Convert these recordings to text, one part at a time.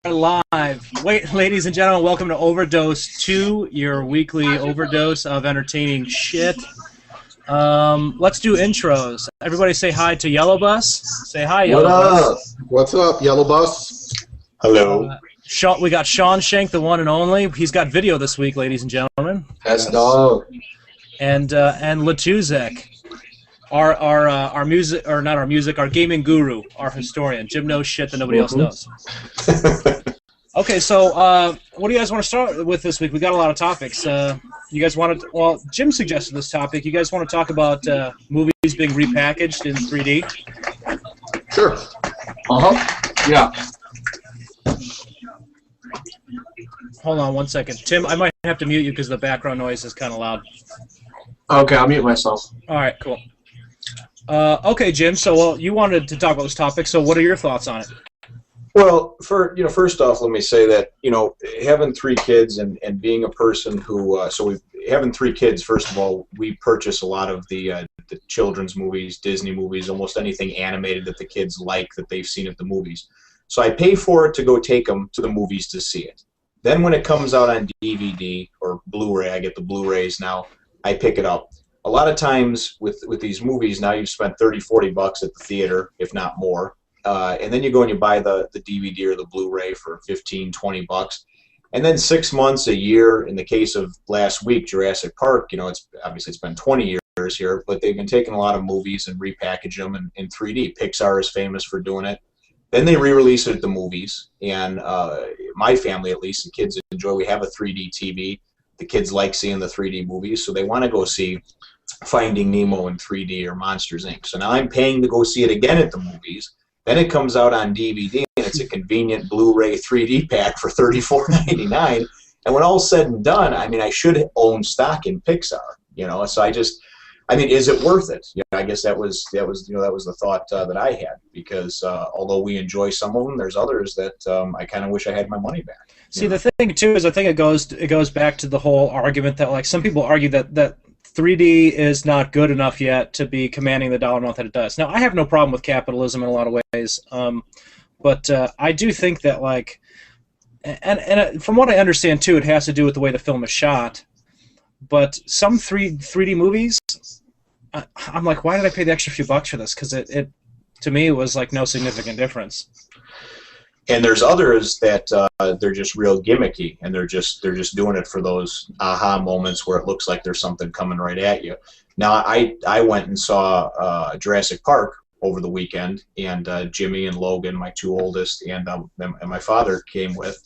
Live. Wait, ladies and gentlemen, welcome to Overdose 2, your weekly overdose of entertaining shit. Let's do intros. Everybody say hi to Yellow Bus. Say hi, Yellow Bus. What's up, Yellow Bus? Hello. We got Sean Shank, the one and only. He's got video this week, ladies and gentlemen. Yes, dog. And Latuzek, our music, or not our music, our gaming guru, our historian. Jim knows shit that nobody else knows. Okay, so what do you guys want to start with this week? We got a lot of topics. You guys want to? Well, Jim suggested this topic. You guys want to talk about movies being repackaged in 3D? Sure. Yeah. Hold on one second, Tim. I might have to mute you because the background noise is kind of loud. Okay, I'll mute myself. All right, cool. Okay, Jim. So, you wanted to talk about this topic. So, what are your thoughts on it? Well, first off, let me say that having three kids and being a person who having three kids. First of all, we purchase a lot of the children's movies, Disney movies, almost anything animated that the kids like that they've seen at the movies. So I pay for it to go take them to the movies to see it. Then when it comes out on DVD or Blu-ray, I get the Blu-rays now. I pick it up. A lot of times with these movies, now you've spent $30-40 at the theater, if not more. And then you go and you buy the DVD or the Blu-ray for $15-20, and then 6 months, a year. In the case of last week, Jurassic Park, it's been 20 years here, but they've been taking a lot of movies and repackage them in 3D. Pixar is famous for doing it. Then they re-release it at the movies, and my family, at least, the kids enjoy. We have a 3D TV. The kids like seeing the 3D movies, so they want to go see Finding Nemo in 3D or Monsters, Inc. So now I'm paying to go see it again at the movies. Then it comes out on DVD, and it's a convenient Blu-ray 3D pack for $34.99. And when all's said and done, I should own stock in Pixar. So is it worth it? I guess that was the thought that I had, because although we enjoy some of them, there's others that I kind of wish I had my money back. See, the thing too is I think it goes back to the whole argument that, like, some people argue that 3D is not good enough yet to be commanding the dollar amount that it does. Now, I have no problem with capitalism in a lot of ways, but I do think that, like, and from what I understand too, it has to do with the way the film is shot. But some 3D movies, I'm like, why did I pay the extra few bucks for this? Because it to me, it was like no significant difference. And there's others that they're just real gimmicky, and they're just doing it for those aha moments where it looks like there's something coming right at you. Now, I went and saw Jurassic Park over the weekend, and Jimmy and Logan, my two oldest, and my father came with,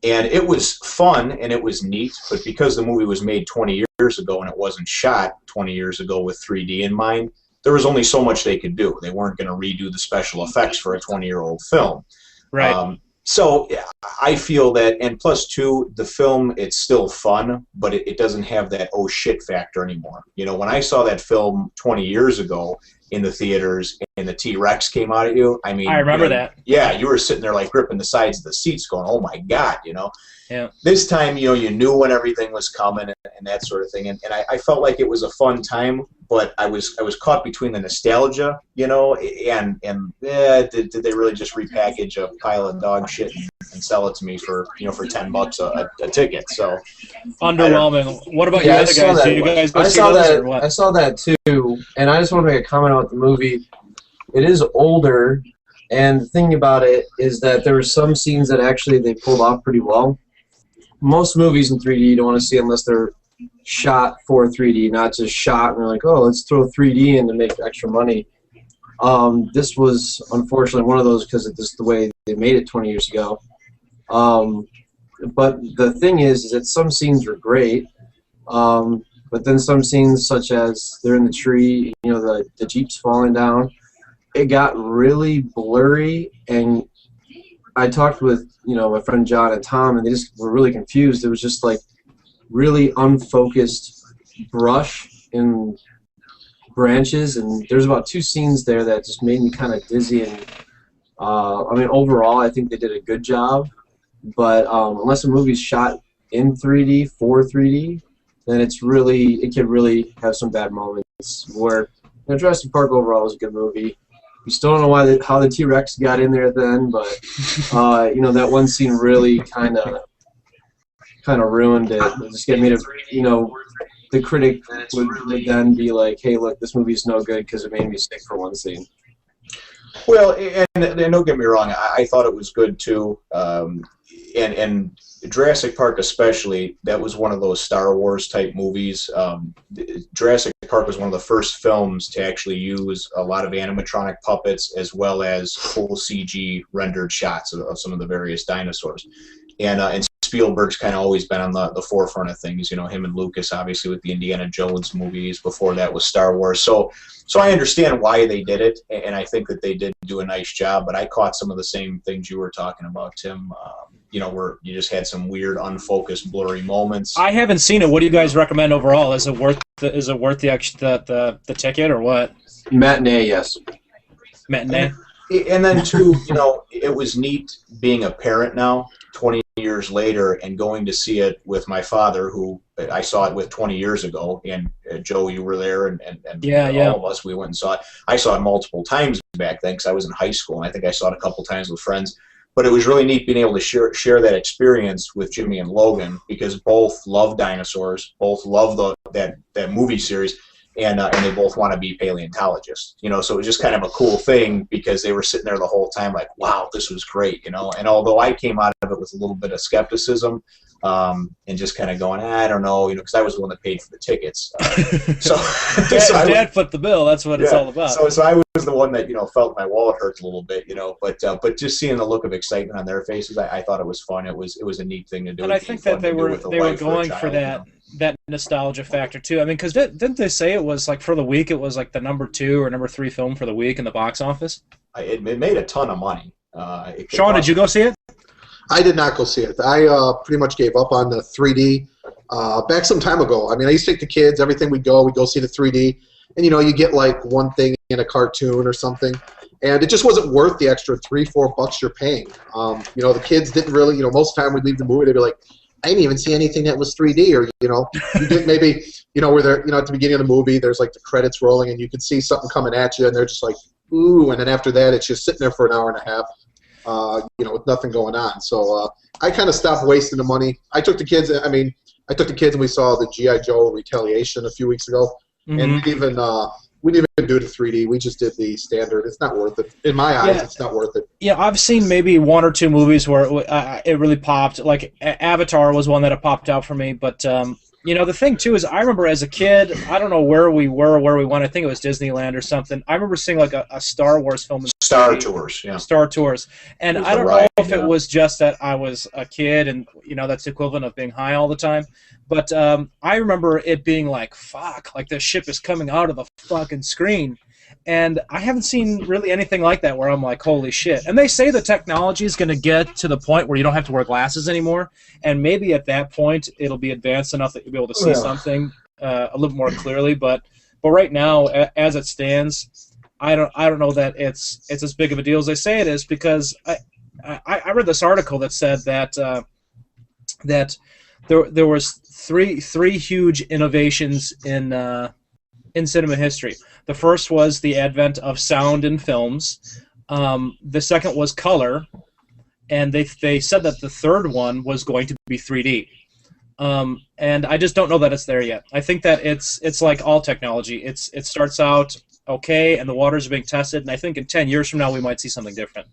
and it was fun and it was neat. But because the movie was made 20 years ago and it wasn't shot 20 years ago with 3D in mind, there was only so much they could do. They weren't going to redo the special effects for a 20-year-old film. Right. So I feel that, and plus two, the film, it's still fun, but it doesn't have that oh shit factor anymore. When I saw that film 20 years ago in the theaters and the T-Rex came out at you, I remember that. Yeah, you were sitting there like gripping the sides of the seats going, oh my God, Yeah. This time, you knew when everything was coming and that sort of thing. And I felt like it was a fun time, but I was caught between the nostalgia, and did they really just repackage a pile of dog shit and sell it to me for $10 a ticket? So underwhelming. What about you other guys? Did you guys go see those or what? I saw that too, and I just want to make a comment about the movie. It is older, and the thing about it is that there were some scenes that actually they pulled off pretty well. Most movies in 3D you don't want to see unless they're shot for 3D, not just shot and they're like, oh, let's throw 3D in to make extra money. This was unfortunately one of those because of just the way they made it 20 years ago. But the thing is that some scenes were great, but then some scenes, such as they're in the tree, the Jeep's falling down, it got really blurry, and I talked with my friend John and Tom, and they just were really confused. It was just like really unfocused brush in branches, and there's about two scenes there that just made me kind of dizzy. And overall, I think they did a good job, but unless a movie's shot in 3D for 3D, then it can really have some bad moments. Where Jurassic Park overall was a good movie. We still don't know how the T-Rex got in there then, but that one scene really kind of ruined it. It just made it, the critic would then be like, hey, look, this movie's no good because it made me sick for one scene. Well, and don't get me wrong, I thought it was good too, and Jurassic Park especially, that was one of those Star Wars type movies. Jurassic Park was one of the first films to actually use a lot of animatronic puppets as well as full CG rendered shots of some of the various dinosaurs. And Spielberg's kind of always been on the forefront of things, him and Lucas obviously with the Indiana Jones movies. Before that was Star Wars. So I understand why they did it, and I think that they did do a nice job, but I caught some of the same things you were talking about, Tim, where you just had some weird, unfocused, blurry moments. I haven't seen it. What do you guys recommend overall? Is it worth the ticket or what? Matinee, yes. Matinee? And then, too, it was neat being a parent now, 20 years later, and going to see it with my father, who I saw it with 20 years ago, and Joe, you were there, and all of us, we went and saw it. I saw it multiple times back then because I was in high school, and I think I saw it a couple times with friends. But it was really neat being able to share that experience with Jimmy and Logan, because both love dinosaurs, both love that movie series, and they both want to be paleontologists. So it was just kind of a cool thing because they were sitting there the whole time like, wow, this was great, And although I came out of it with a little bit of skepticism, and just kind of going, I don't know, because I was the one that paid for the tickets. Dad flipped the bill. That's what it's all about. So I was the one that felt my wallet hurt a little bit, but just seeing the look of excitement on their faces, I thought it was fun. It was a neat thing to do. And I think that they were going for that nostalgia factor too. I mean, because didn't they say it was like for the week? It was like the number 2 or number 3 film for the week in the box office. It made a ton of money. Sean, did you go see it? I did not go see it. I pretty much gave up on the 3D back some time ago. I mean, I used to take the kids. Everything we'd go see the 3D. And, you get like one thing in a cartoon or something. And it just wasn't worth the extra $3-4 you're paying. The kids didn't really, most of the time we'd leave the movie, they'd be like, I didn't even see anything that was 3D. Or, you did maybe, where they're, at the beginning of the movie, there's like the credits rolling and you can see something coming at you and they're just like, ooh. And then after that, it's just sitting there for an hour and a half. With nothing going on. So I kind of stopped wasting the money. I took the kids and we saw the G.I. Joe Retaliation a few weeks ago. Mm-hmm. And we didn't even do the 3D. We just did the standard. It's not worth it. In my eyes, it's not worth it. Yeah, I've seen maybe 1 or 2 movies where it really popped. Like Avatar was one that popped out for me, but the thing, too, is I remember as a kid, I don't know where we were or where we went. I think it was Disneyland or something. I remember seeing like a Star Wars film. Star Tours, yeah. Star Tours. And I don't know if it was just that I was a kid and, that's the equivalent of being high all the time. But I remember it being like, fuck, like the ship is coming out of the fucking screen. And I haven't seen really anything like that where I'm like, holy shit. And they say the technology is going to get to the point where you don't have to wear glasses anymore. And maybe at that point it'll be advanced enough that you'll be able to see something a little more clearly. But right now, as it stands, I don't know that it's as big of a deal as they say it is, because I read this article that said that there was three huge innovations in cinema history. The first was the advent of sound in films. The second was color, and they said that the third one was going to be 3D. And I just don't know that it's there yet. I think that it's like all technology. It starts out okay, and the waters are being tested, and I think in 10 years from now we might see something different.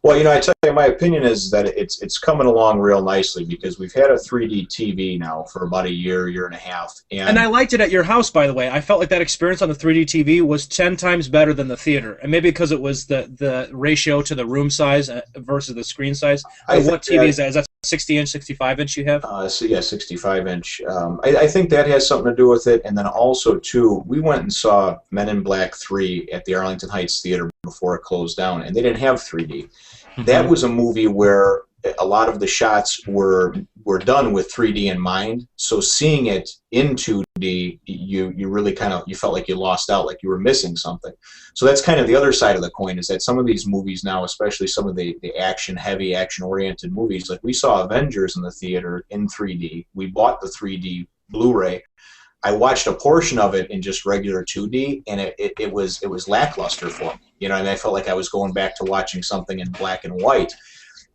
Well, I tell you, my opinion is that it's coming along real nicely, because we've had a 3D TV now for about a year and a half. And I liked it at your house, by the way. I felt like that experience on the 3D TV was 10 times better than the theater. And maybe because it was the ratio to the room size versus the screen size. What TV is that? Is that 60-inch, 65-inch you have? 65-inch. I think that has something to do with it. And then also, too, we went and saw Men in Black 3 at the Arlington Heights Theater before it closed down, and they didn't have 3D. That was a movie where a lot of the shots were done with 3D in mind. So seeing it in 2D, you really you felt like you lost out, like you were missing something. So that's kind of the other side of the coin, is that some of these movies now, especially some of the action-heavy, action-oriented movies, like we saw Avengers in the theater in 3D. We bought the 3D Blu-ray. I watched a portion of it in just regular 2D, and it was lackluster for me. You know, and I felt like I was going back to watching something in black and white.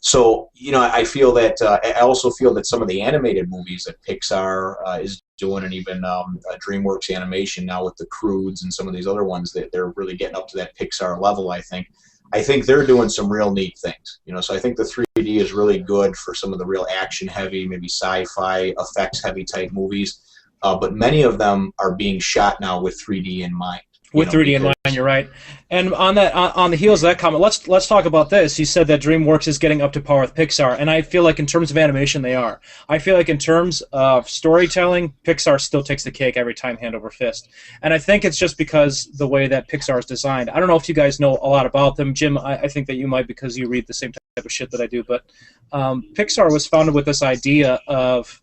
So, you know, I feel that I also feel that some of the animated movies that Pixar is doing, and even DreamWorks Animation now with the Croods and some of these other ones, that they're really getting up to that Pixar level. I think they're doing some real neat things. You know, so I think the 3D is really good for some of the real action-heavy, maybe sci-fi, effects-heavy type movies. But many of them are being shot now with 3D in mind. With 3D in mind, you're right. And on that, on the heels of that comment, let's talk about this. You said that DreamWorks is getting up to par with Pixar, and I feel like in terms of animation, they are. I feel like in terms of storytelling, Pixar still takes the cake every time, hand over fist. And I think it's just because the way that Pixar is designed. I don't know if you guys know a lot about them, Jim. I think that you might because you read the same type of shit that I do. But Pixar was founded with this idea of,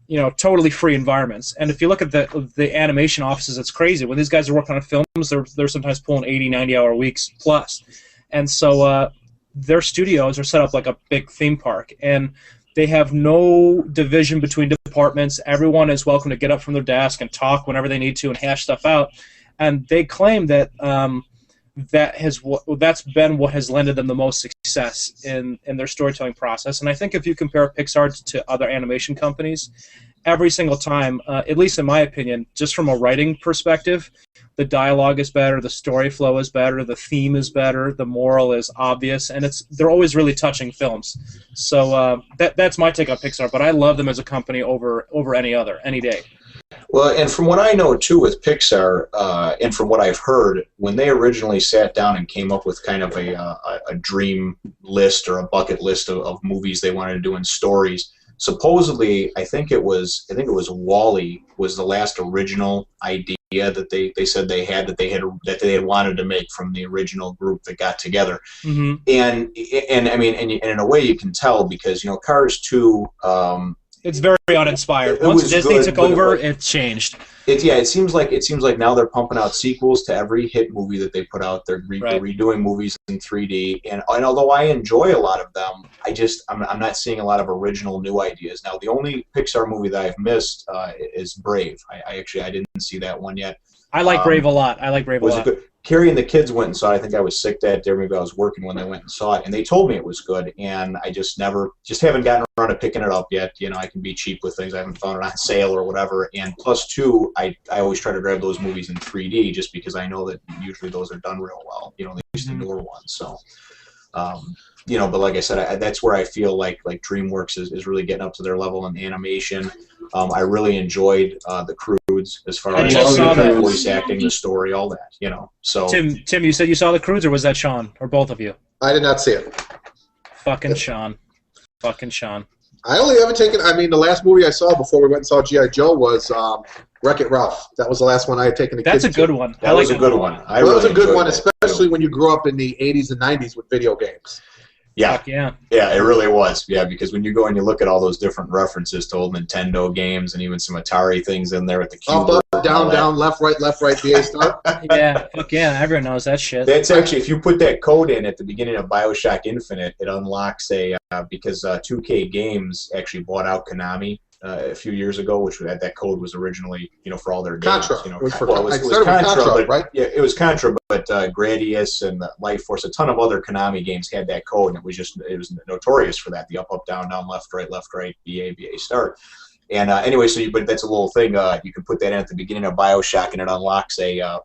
you know, totally free environments. And if you look at the animation offices, it's crazy. When these guys are working on films, they're sometimes pulling 80, 90-hour weeks plus. And so their studios are set up like a big theme park. And they have no division between departments. Everyone is welcome to get up from their desk and talk whenever they need to and hash stuff out. And they claim that that's been what has lended them the most success in their storytelling process. And I think if you compare Pixar to other animation companies, every single time, at least in my opinion, just from a writing perspective, the dialogue is better, the story flow is better, the theme is better, the moral is obvious, and they're always really touching films. So that's my take on Pixar, but I love them as a company over any day. Well, and from what I know, too, with Pixar, and from what I've heard, when they originally sat down and came up with kind of a dream list or a bucket list of movies they wanted to do in stories, supposedly, I think it was WALL-E was the last original idea that they said they had wanted to make from the original group that got together. Mm-hmm. And I mean, and in a way you can tell because, you know, Cars 2. It's very uninspired. Once Disney took over, it changed. It seems like now they're pumping out sequels to every hit movie that they put out. They're redoing movies in 3D, and although I enjoy a lot of them, I'm not seeing a lot of original new ideas. Now, the only Pixar movie that I've missed is Brave. I didn't see that one yet. I like Brave a lot. I like Brave a lot. Good? Carrie and the kids went and saw it. I think I was sick that day. Maybe I was working when they went and saw it, and they told me it was good. And I just haven't gotten around to picking it up yet. You know, I can be cheap with things. I haven't found it on sale or whatever. And plus, two, I always try to grab those movies in 3D just because I know that usually those are done real well. You know, at least the newer ones. So, you know, but like I said, that's where I feel like DreamWorks is really getting up to their level in animation. I really enjoyed the Croods as far as the voice acting, the story, all that. You know, so Tim, you said you saw the Croods, or was that Sean, or both of you? I did not see it. Fucking Sean. I only ever taken. I mean, the last movie I saw before we went and saw G.I. Joe was Wreck-It Ralph. That was the last one I had taken the kids to. That's a good one. That was a good one. That was a good one, especially when you grew up in the 80s and 90s with video games. Yeah. Yeah, it really was. Yeah, because when you go and you look at all those different references to old Nintendo games and even some Atari things in there at the cube. Up, down, left, right, BA start. Yeah, fuck yeah, everyone knows that shit. That's actually, if you put that code in at the beginning of BioShock Infinite, it unlocks because 2K Games actually bought out Konami a few years ago, which that code was originally, you know, for all their games. Contra. You know, it was Contra, Contra, but, right? Yeah, it was Contra, but Gradius and Life Force, a ton of other Konami games had that code, and it was notorious for that. The up, down, left, right, BA start. And anyway, but that's a little thing. You can put that in at the beginning of BioShock, and it unlocks a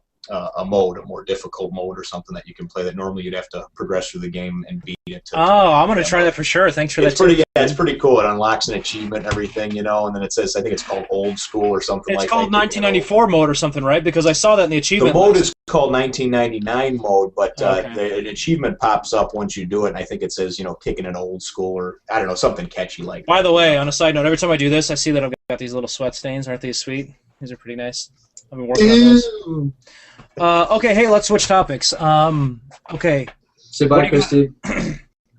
mode, a more difficult mode or something that you can play that normally you'd have to progress through the game and beat it. I'm going to try that for sure. Thanks for that. It's pretty cool. It unlocks an achievement and everything, you know, and then it says, I think it's called Old School or something like that. It's called 1994 mode or something, right? Because I saw that in the achievement. The mode is called 1999 mode, but an achievement pops up once you do it, and I think it says, you know, kicking it old school or, I don't know, something catchy like that. By the way, on a side note, every time I do this, I see that I've got these little sweat stains. Aren't these sweet? These are pretty nice. I've been working on those. Okay, hey, let's switch topics. Okay. Say bye, Christy.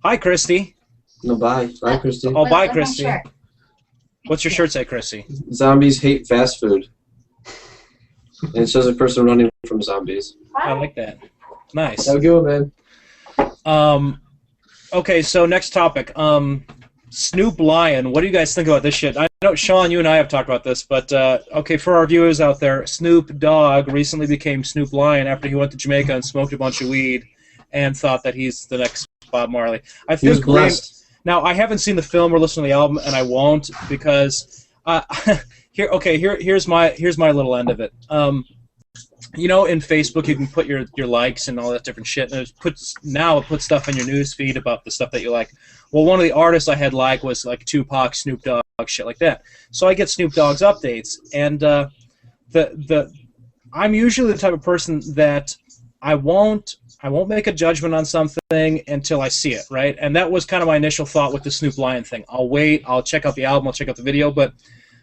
Hi, Christy. No, bye. Bye, Christy. Oh, bye, Christy. What's your shirt say, Christy? Zombies hate fast food. And it shows a person running from zombies. I like that. Nice. Have a good one, man. Okay, so next topic. Snoop Lion. What do you guys think about this shit? I know, Sean, you and I have talked about this, but okay, for our viewers out there, Snoop Dogg recently became Snoop Lion after he went to Jamaica and smoked a bunch of weed and thought that he's the next Bob Marley. I He was think blessed. now I haven't seen the film or listened to the album, and I won't because here's my little end of it. You know, in Facebook, you can put your likes and all that different shit, and it puts stuff in your news feed about the stuff that you like. Well, one of the artists I had liked was like Tupac, Snoop Dogg, shit like that. So I get Snoop Dogg's updates, and I'm usually the type of person that I won't make a judgment on something until I see it, right? And that was kind of my initial thought with the Snoop Lion thing. I'll wait, I'll check out the album, I'll check out the video, but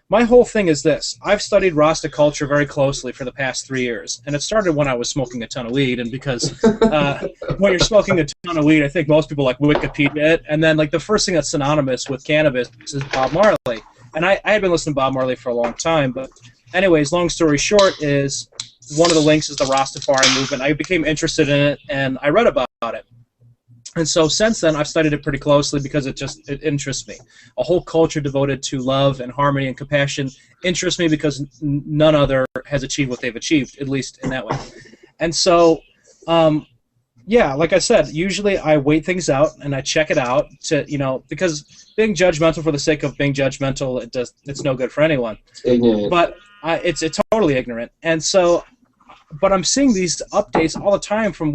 my whole thing is this. I've studied Rasta culture very closely for the past 3 years, and it started when I was smoking a ton of weed, and because when you're smoking a ton of weed, I think most people like Wikipedia it, and then like the first thing that's synonymous with cannabis is Bob Marley. And I had been listening to Bob Marley for a long time, but anyways, long story short is one of the links is the Rastafari movement. I became interested in it, and I read about it. And so since then, I've studied it pretty closely because it interests me. A whole culture devoted to love and harmony and compassion interests me because none other has achieved what they've achieved, at least in that way. And so, yeah, like I said, usually I wait things out and I check it out to, because being judgmental for the sake of being judgmental, it's no good for anyone. It's ignorant. But it's totally ignorant. And so, but I'm seeing these updates all the time from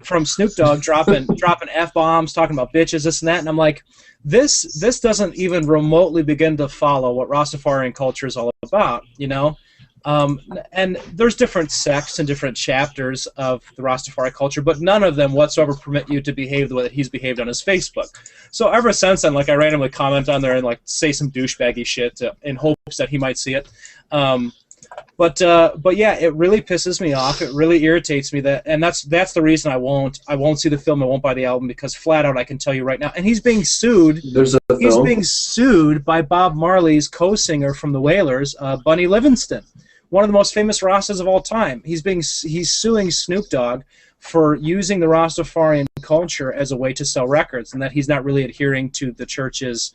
from Snoop Dogg dropping F-bombs, talking about bitches, this and that, and I'm like, this doesn't even remotely begin to follow what Rastafarian culture is all about, and there's different sects and different chapters of the Rastafari culture, but none of them whatsoever permit you to behave the way that he's behaved on his Facebook. So ever since then, like I randomly comment on there and like say some douchebaggy shit in hopes that he might see it. But yeah, it really pisses me off. It really irritates me and that's the reason I won't see the film. I won't buy the album because flat out I can tell you right now. And he's being sued. He's being sued by Bob Marley's co-singer from the Wailers, Bunny Livingston, one of the most famous Rastas of all time. He's suing Snoop Dogg for using the Rastafarian culture as a way to sell records, and that he's not really adhering to the church's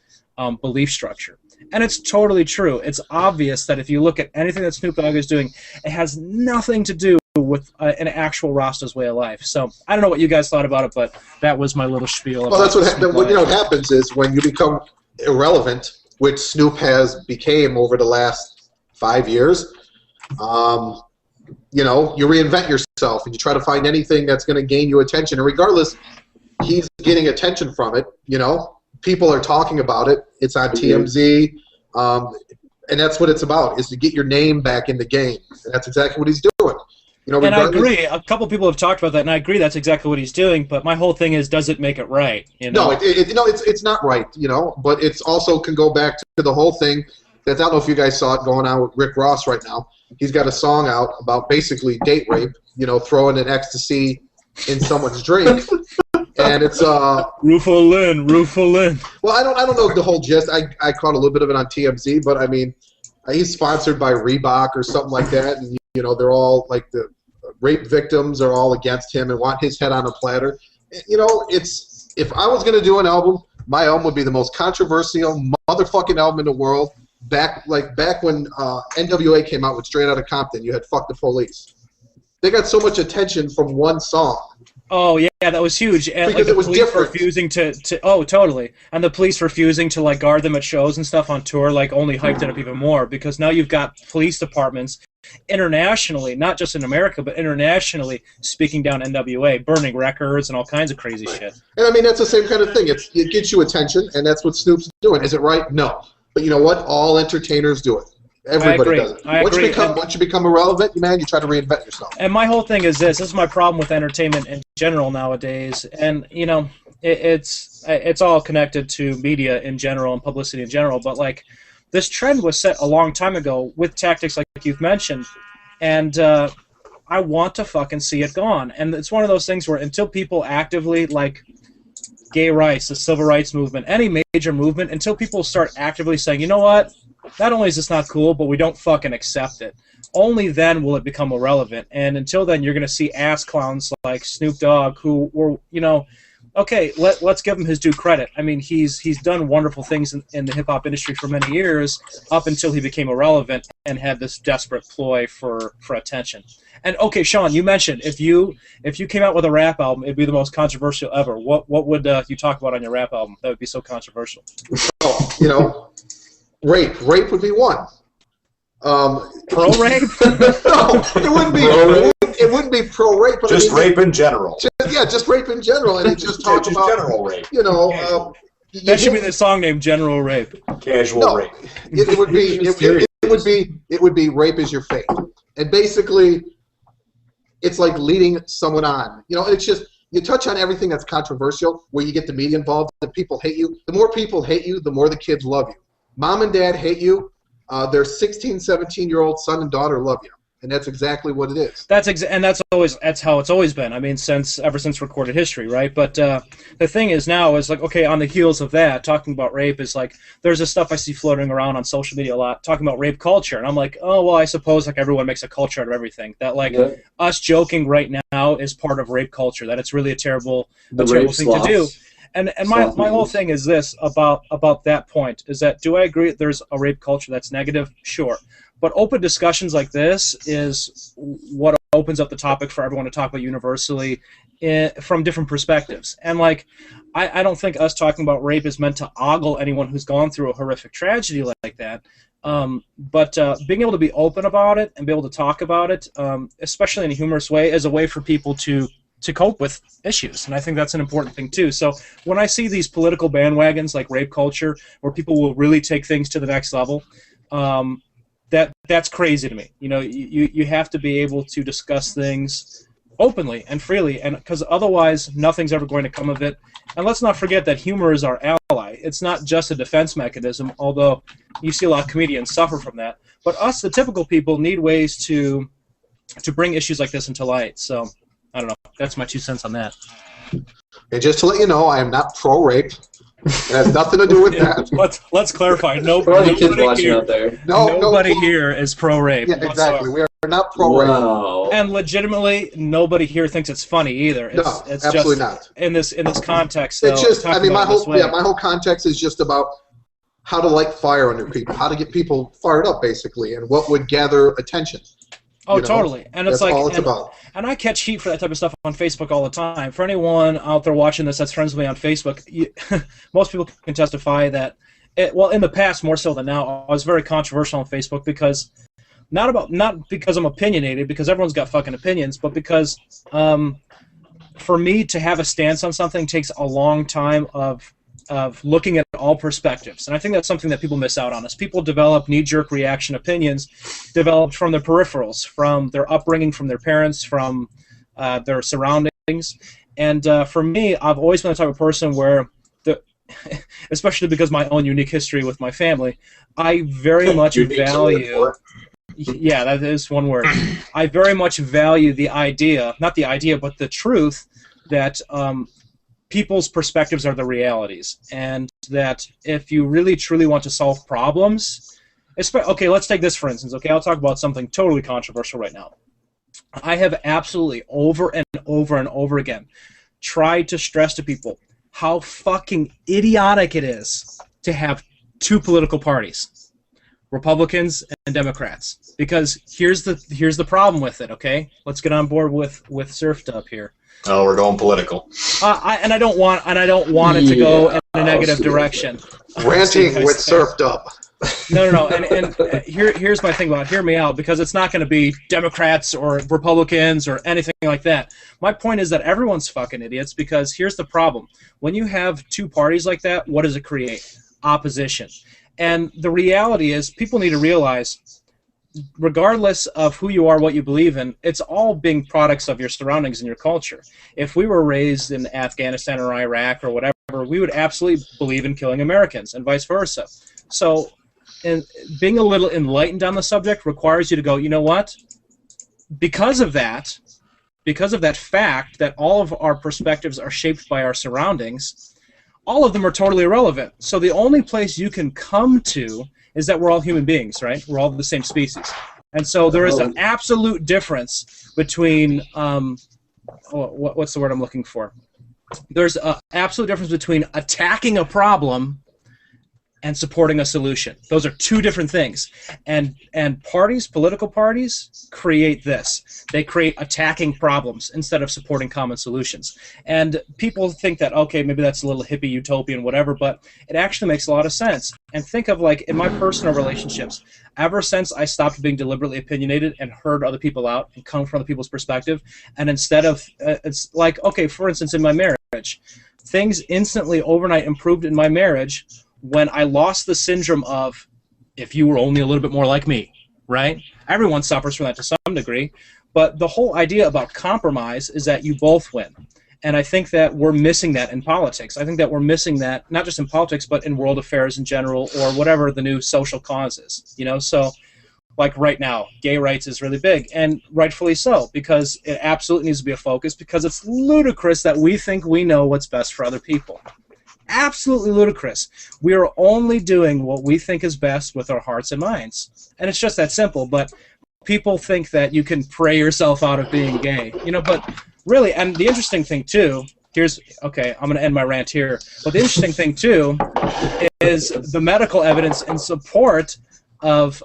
belief structure. And it's totally true. It's obvious that if you look at anything that Snoop Dogg is doing, it has nothing to do with an actual Rasta's way of life. So I don't know what you guys thought about it, but that was my little spiel. Well, that's what happens is when you become irrelevant, which Snoop has became over the last 5 years. You reinvent yourself and you try to find anything that's going to gain you attention. And regardless, he's getting attention from it. People are talking about it. It's on TMZ, and that's what it's about: is to get your name back in the game. And that's exactly what he's doing. And I agree. A couple people have talked about that, and I agree that's exactly what he's doing. But my whole thing is, does it make it right? No, it's not right. But it's also can go back to the whole thing. I don't know if you guys saw it going on with Rick Ross right now. He's got a song out about basically date rape. Throwing an ecstasy in someone's drink. And it's Rufalin. Well, I don't know the whole gist. I caught a little bit of it on TMZ, but I mean, he's sponsored by Reebok or something like that, and they're all like the rape victims are all against him and want his head on a platter. It's if I was gonna do an album, my album would be the most controversial motherfucking album in the world. Back when NWA came out with Straight Outta Compton, you had Fuck the Police. They got so much attention from one song. Oh yeah, that was huge. And because the it was police different. refusing to totally. And the police refusing to like guard them at shows and stuff on tour like only hyped it up even more because now you've got police departments internationally, not just in America, but internationally speaking down NWA, burning records and all kinds of crazy shit. And I mean that's the same kind of thing. It gets you attention, and that's what Snoop's doing. Is it right? No. But you know what? All entertainers do it. Everybody does it. Once you become irrelevant, man, you try to reinvent yourself. And my whole thing is this is my problem with entertainment in general nowadays. And, it's all connected to media in general and publicity in general. But, like, this trend was set a long time ago with tactics like you've mentioned. And I want to fucking see it gone. And it's one of those things where until people actively, like, gay rights, the civil rights movement, any major movement, until people start actively saying, you know what? Not only is this not cool, but we don't fucking accept it. Only then will it become irrelevant. And until then, you're going to see ass clowns like Snoop Dogg, who were, okay, let's give him his due credit. I mean, he's done wonderful things in the hip hop industry for many years, up until he became irrelevant and had this desperate ploy for attention. And okay, Sean, you mentioned if you came out with a rap album, it'd be the most controversial ever. What would you talk about on your rap album that would be so controversial? Oh, you know, rape would be one. Pro rape? No, it wouldn't be. It wouldn't be pro rape, but just rape in general. Just rape in general, and it just talk just about general rape. You know, that should be the song name, General Rape. Casual rape. It would be. It would be rape is your fate, and basically, it's like leading someone on. You know, it's just you touch on everything that's controversial, where you get the media involved, and people hate you. The more people hate you, the more the kids love you. Mom and dad hate you. Their 16, 17-year-old son and daughter love you. And that's exactly what it is. That's how it's always been. I mean, ever since recorded history, right? But the thing is now is like, okay, on the heels of that, talking about rape is like, there's this stuff I see floating around on social media a lot, talking about rape culture, and I'm like, oh well, I suppose like everyone makes a culture out of everything. That like us joking right now is part of rape culture. That it's really a terrible thing to do. And my whole thing is this about that point is that, do I agree that there's a rape culture that's negative? Sure. But open discussions like this is what opens up the topic for everyone to talk about universally from different perspectives. And like, I don't think us talking about rape is meant to ogle anyone who's gone through a horrific tragedy like that. But being able to be open about it and be able to talk about it, especially in a humorous way, is a way for people to cope with issues, and I think that's an important thing too. So when I see these political bandwagons like rape culture, where people will really take things to the next level, that's crazy to me. You know, you have to be able to discuss things openly and freely, and because otherwise nothing's ever going to come of it. And let's not forget that humor is our ally. It's not just a defense mechanism, although you see a lot of comedians suffer from that. But us, the typical people, need ways to bring issues like this into light. So I don't know. That's my 2 cents on that. And just to let you know, I am not pro-rape. It has nothing to do with that. Let's clarify. Nobody kids watching out there. Nobody here is pro-rape. Yeah, exactly. We are not pro-rape. Wow. And legitimately, nobody here thinks it's funny either. It's absolutely just, not. In this context, It's just, I mean, my whole whole context is just about how to light fire under people, how to get people fired up, basically, and what would gather attention. Oh, totally. And it's that's all it's about. And I catch heat for that type of stuff on Facebook all the time. For anyone out there watching this that's friends with me on Facebook, most people can testify that, in the past more so than now, I was very controversial on Facebook because, not because I'm opinionated, because everyone's got fucking opinions, but because for me to have a stance on something takes a long time of looking at all perspectives. And I think that's something that people miss out on. Is people develop knee-jerk reaction opinions developed from their peripherals, from their upbringing, from their parents, from their surroundings. And for me, I've always been the type of person where, especially because my own unique history with my family, I very much value... Yeah, that is one word. I very much value the idea, not the idea, but the truth that people's perspectives are the realities, and that if you really truly want to solve problems, okay, let's take this for instance. Okay, I'll talk about something totally controversial right now. I have absolutely over and over and over again tried to stress to people how fucking idiotic it is to have 2 political parties, Republicans and Democrats, because here's the problem with it. Okay, let's get on board with Surfed Up here. Oh, we're going political. I don't want it to go in a negative direction. Ranting with Surfed Up. No. And here's my thing about it. Hear me out, because it's not going to be Democrats or Republicans or anything like that. My point is that everyone's fucking idiots, because here's the problem. When you have 2 parties like that, what does it create? Opposition. And the reality is, people need to realize, regardless of who you are, what you believe in, it's all being products of your surroundings and your culture. If we were raised in Afghanistan or Iraq or whatever, we would absolutely believe in killing Americans, and vice versa. So, being a little enlightened on the subject requires you to go, you know what? Because of that fact that all of our perspectives are shaped by our surroundings, all of them are totally irrelevant. So the only place you can come to is that we're all human beings, right? We're all the same species. And so there is an absolute difference between, what's the word I'm looking for? there's an absolute difference between attacking a problem and supporting a solution. Those are two different things. And parties, political parties, create this. They create attacking problems instead of supporting common solutions. And people think that, okay, maybe that's a little hippie, utopian, whatever, but it actually makes a lot of sense. And think of, like, in my personal relationships, ever since I stopped being deliberately opinionated and heard other people out and come from other people's perspective, and instead of, it's like, okay, for instance, in my marriage, things instantly overnight improved in my marriage when I lost the syndrome of, if you were only a little bit more like me, right? Everyone suffers from that to some degree, but the whole idea about compromise is that you both win. And I think that we're missing that in politics. I think that we're missing that, not just in politics, but in world affairs in general, or whatever the new social cause is, you know? So, like right now, gay rights is really big, and rightfully so, because it absolutely needs to be a focus, because it's ludicrous that we think we know what's best for other people. Absolutely ludicrous. We are only doing what we think is best with our hearts and minds. And it's just that simple, but people think that you can pray yourself out of being gay. You know, but really, and the interesting thing too, okay, I'm going to end my rant here, but the interesting thing too is the medical evidence in support of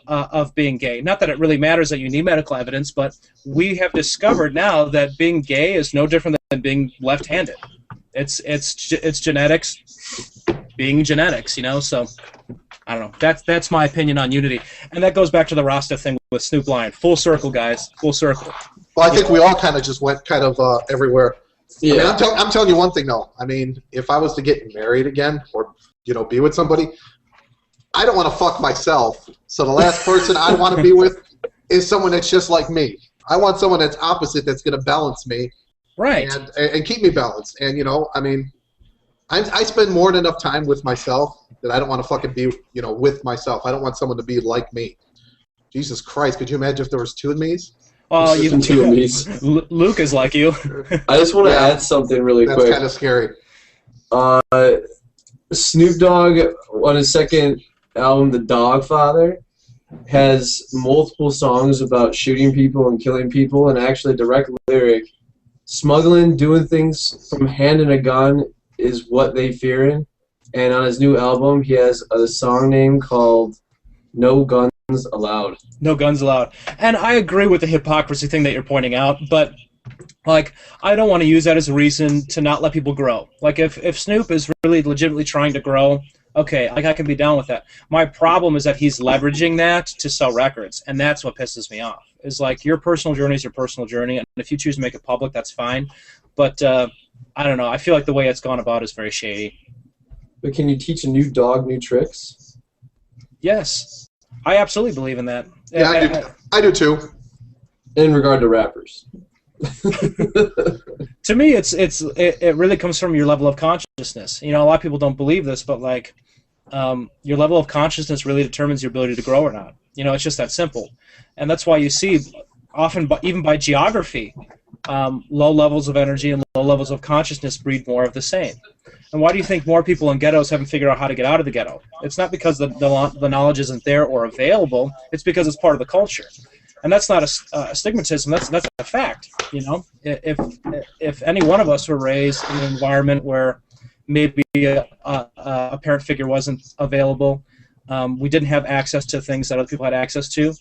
being gay. Not that it really matters that you need medical evidence, but we have discovered now that being gay is no different than being left-handed. It's genetics being genetics, you know. So I don't know. That's my opinion on unity, and that goes back to the Rasta thing with Snoop Lion. Full circle, guys. Full circle. Well, I think we all kind of just went kind of everywhere. Yeah. I mean, I'm telling you one thing though. I mean, if I was to get married again, or be with somebody, I don't want to fuck myself. So the last person I want to be with is someone that's just like me. I want someone that's opposite, that's going to balance me. Right. And keep me balanced. And, I mean, I spend more than enough time with myself that I don't want to fucking be, with myself. I don't want someone to be like me. Jesus Christ, could you imagine if there was two of me's? Oh, you two of me's. Luke is like you. I just want to add something really quick. That's kind of scary. Snoop Dogg, on his second album, The Dogfather, has multiple songs about shooting people and killing people, and actually a direct lyric, smuggling, doing things from handing a gun is what they fearing. And on his new album, he has a song name called No Guns Allowed. No guns allowed. And I agree with the hypocrisy thing that you're pointing out, but like, I don't want to use that as a reason to not let people grow. Like, if Snoop is really legitimately trying to grow, okay, like, I can be down with that. My problem is that he's leveraging that to sell records, and that's what pisses me off. Is like, your personal journey is your personal journey, and if you choose to make it public, that's fine. But I don't know. I feel like the way it's gone about is very shady. But can you teach a new dog new tricks? Yes, I absolutely believe in that. Yeah, I do too. In regard to rappers. To me, it really comes from your level of consciousness. You know, a lot of people don't believe this, but like, your level of consciousness really determines your ability to grow or not. You know, it's just that simple, and that's why you see, often, even by geography, low levels of energy and low levels of consciousness breed more of the same. And why do you think more people in ghettos haven't figured out how to get out of the ghetto? It's not because the knowledge isn't there or available. It's because it's part of the culture. And that's not a stigmatism. That's a fact. You know, if any one of us were raised in an environment where maybe a parent figure wasn't available, we didn't have access to things that other people had access to,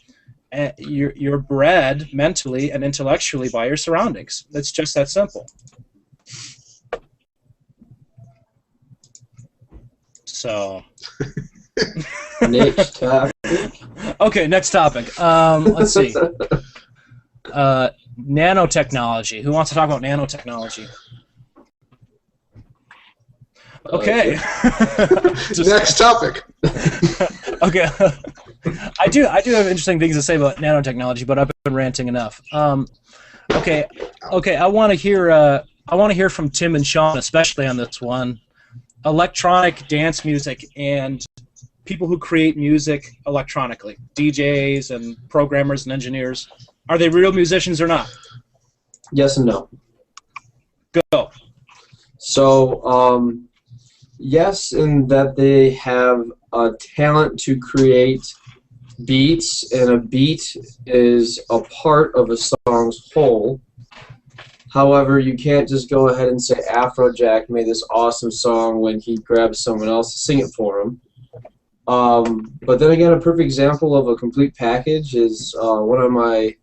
you're bred mentally and intellectually by your surroundings. It's just that simple. So. Next topic. Okay, next topic. Let's see. Nanotechnology. Who wants to talk about nanotechnology? Okay. Next topic. Okay. I do have interesting things to say about nanotechnology, but I've been ranting enough. Okay. I want to hear from Tim and Sean, especially on this one. Electronic dance music and people who create music electronically, DJs and programmers and engineers, are they real musicians or not? Yes and no. Go. So, yes, in that they have a talent to create beats, and a beat is a part of a song's whole. However, you can't just go ahead and say Afrojack made this awesome song when he grabs someone else to sing it for him. But then again, a perfect example of a complete package is one of my,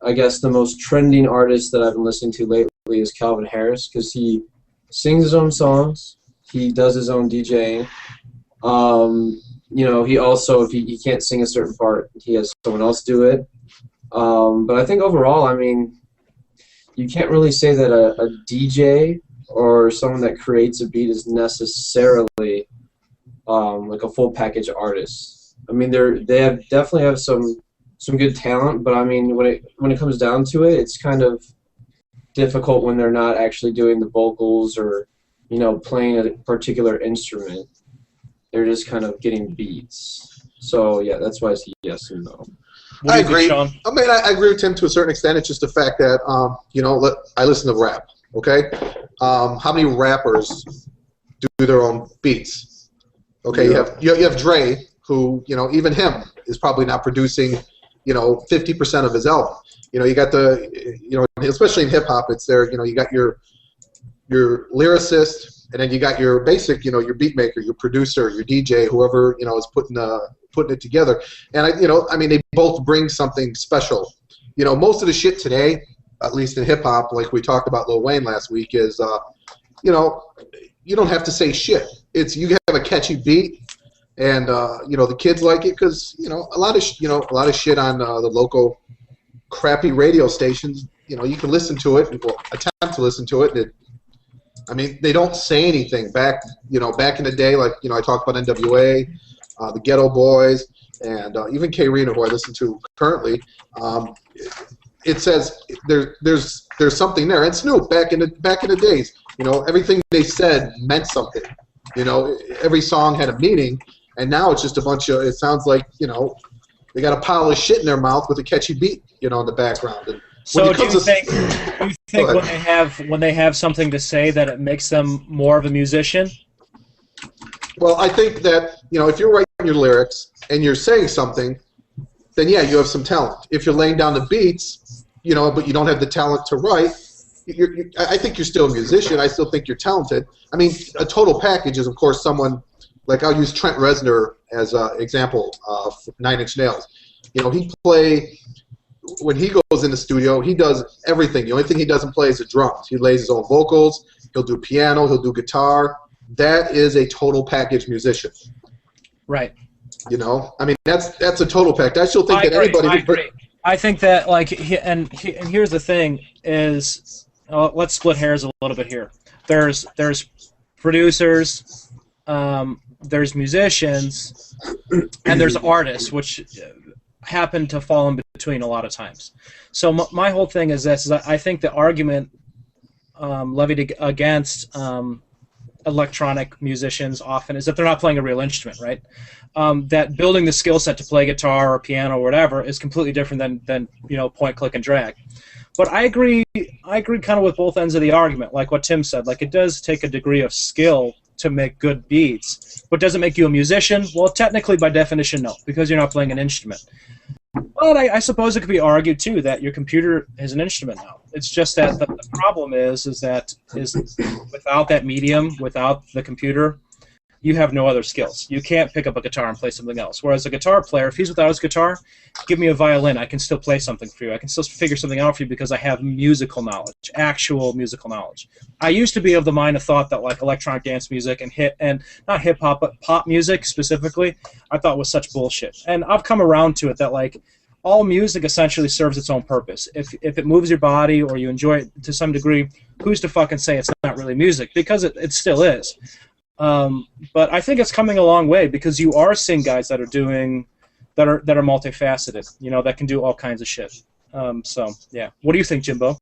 I guess, the most trending artists that I've been listening to lately is Calvin Harris, because he sings his own songs, he does his own DJing. You know, he also, if he can't sing a certain part, he has someone else do it. But I think overall, I mean, you can't really say that a DJ or someone that creates a beat is necessarily like a full package artist. I mean, they definitely have some good talent, but I mean, when it comes down to it, it's kind of difficult when they're not actually doing the vocals or, you know, playing a particular instrument. They're just kind of getting beats. So yeah, that's why it's yes and no. I agree. I mean, I agree with Tim to a certain extent. It's just the fact that, you know, I listen to rap, okay? How many rappers do their own beats? Okay, Yeah. you have Dre, who, you know, even him is probably not producing, you know, 50% of his album. You know, you got you know, especially in hip-hop, it's there, you know, you got your lyricist, and then you got your basic, you know, your beat maker, your producer, your DJ, whoever, you know, is putting it together. And you know, I mean, they both bring something special. You know, most of the shit today, at least in hip hop, like we talked about Lil Wayne last week, is you know, you don't have to say shit. It's you have a catchy beat, and you know, the kids like it because you know a lot of shit on the local crappy radio stations. You know, you can listen to it, people attempt to listen to it, and I mean, they don't say anything back. You know, back in the day, like you know, I talked about NWA. The Ghetto Boys, and even K Rena, who I listen to currently, it says there's something there. And Snoop, back in the days, you know, everything they said meant something. You know, every song had a meaning, and now it's just a bunch of. It sounds like you know, they got a pile of shit in their mouth with a catchy beat, you know, in the background. And so do you think when they have something to say that it makes them more of a musician? Well, I think that, you know, if you're writing your lyrics and you're saying something, then yeah, you have some talent. If you're laying down the beats, you know, but you don't have the talent to write, I think you're still a musician. I still think you're talented. I mean, a total package is, of course, someone, like I'll use Trent Reznor as an example of Nine Inch Nails. You know, when he goes in the studio, he does everything. The only thing he doesn't play is the drums. He lays his own vocals. He'll do piano. He'll do guitar. That is a total package musician. Right. You know, I mean, that's a total package. I still think that anybody. I agree. I think that and here's the thing is, let's split hairs a little bit here. There's producers, there's musicians, and there's artists, which happen to fall in between a lot of times. So my whole thing is this: is I think the argument levied against electronic musicians often is that they're not playing a real instrument, right? That building the skill set to play guitar or piano or whatever is completely different than you know, point, click, and drag. But I agree kind of with both ends of the argument, like what Tim said. Like, it does take a degree of skill to make good beats, but does it make you a musician? Well, technically, by definition, no, because you're not playing an instrument. But I suppose it could be argued too that your computer is an instrument now. It's just that the problem is without that medium, without the computer, you have no other skills. You can't pick up a guitar and play something else. Whereas a guitar player, if he's without his guitar, give me a violin, I can still play something for you. I can still figure something out for you because I have musical knowledge, actual musical knowledge. I used to be of the mind of thought that like electronic dance music and not hip hop but pop music specifically, I thought was such bullshit. And I've come around to it that like all music essentially serves its own purpose. If it moves your body or you enjoy it to some degree, who's to fucking say it's not really music? Because it still is. But I think it's coming a long way because you are seeing guys that are multifaceted, you know, that can do all kinds of shit. So yeah, what do you think, Jimbo?